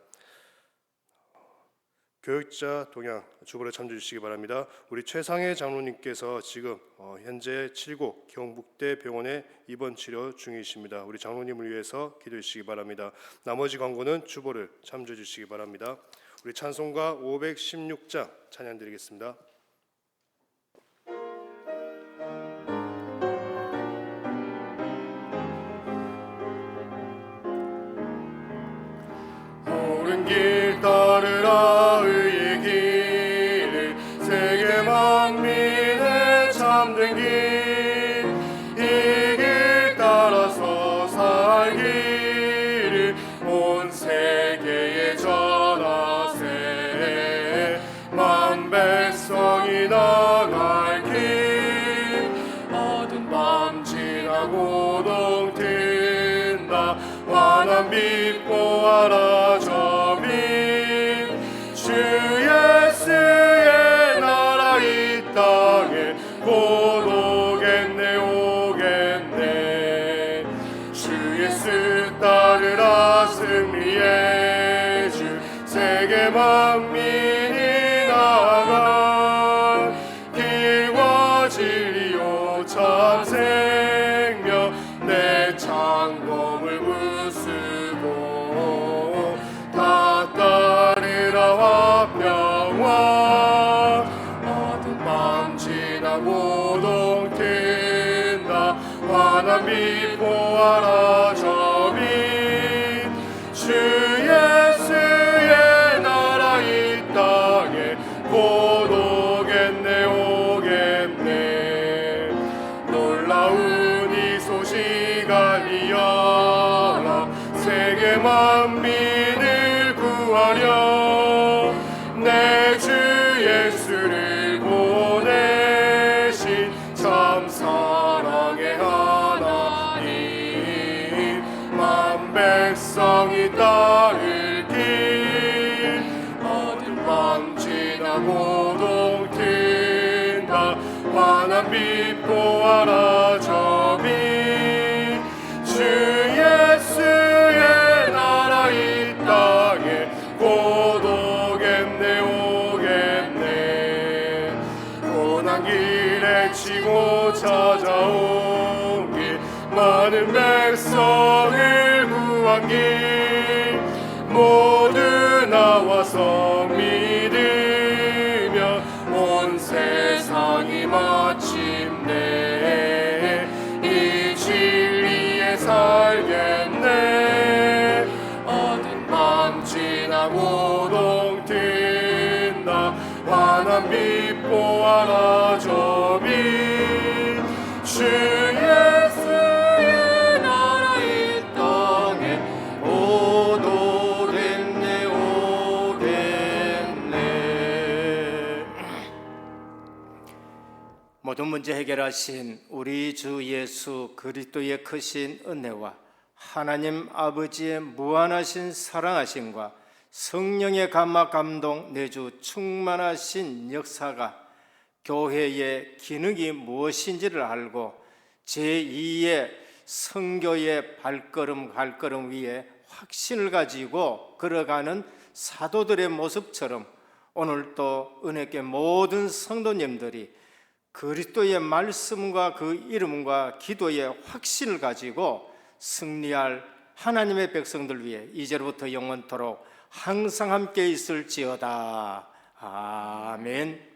교육자 동향 주보를 참조해 주시기 바랍니다. 우리 최상혜 장로님께서 지금 현재 7고 경북대 병원에 입원 치료 중이십니다. 우리 장로님을 위해서 기도해 주시기 바랍니다. 나머지 광고는 주보를 참조해 주시기 바랍니다. 우리 찬송가 516장 찬양 드리겠습니다. 옳은 길 따르라 의의 길을 세계 만민의 참된 길 이 길 따라서 살기를 온 세계에 전하세 만 백성이 나갈 길 어두운 밤 지나고 동튼다 환한 빛 보아라 저빈 주 예수의 나라 이 땅에 곧 오겠네 오겠네 주 예수 따르라 승리의 주 세계 만민이 나가 길과 진리요 참 생명 내 창공을 부수고 다 따르라 화평왕 어두운 밤 보아라 저 빛 주 예수의 나라 이 땅에 곧 오겠네 오겠네 놀라운 이 소식 알리어라 세계 만민을 구하려 내 주 예수를 보내신 참 사랑의 하나님 만 백성이 따를 길 어둠 밤 지나고 동튼다 환한 빛 보아라 저 빛 주 예수의 나라 이 땅에 곧 오겠네 오겠네 고난 길에 치고 찾아온 길 많은 백성을 구한 길 모두 나와서 믿으며 온 세상이 마침내 이 진리에 살겠네 어두운 밤 지나고 동튼다 환한 빛 보아라 저 빛 주 예수의 나라 이 땅에 곧 오겠네 오겠네 모든 문제 해결하신 우리 주 예수 그리스도의 크신 은혜와 하나님 아버지의 무한하신 사랑하심과 성령의 감화 감동 내주 충만하신 역사가 교회의 기능이 무엇인지를 알고 제2의 선교의 발걸음 위에 확신을 가지고 걸어가는 사도들의 모습처럼 오늘 또 은혜교회 모든 성도님들이 그리스도의 말씀과 그 이름과 기도의 확신을 가지고 승리할 하나님의 백성들 위해 이제로부터 영원토록 항상 함께 있을지어다. 아멘.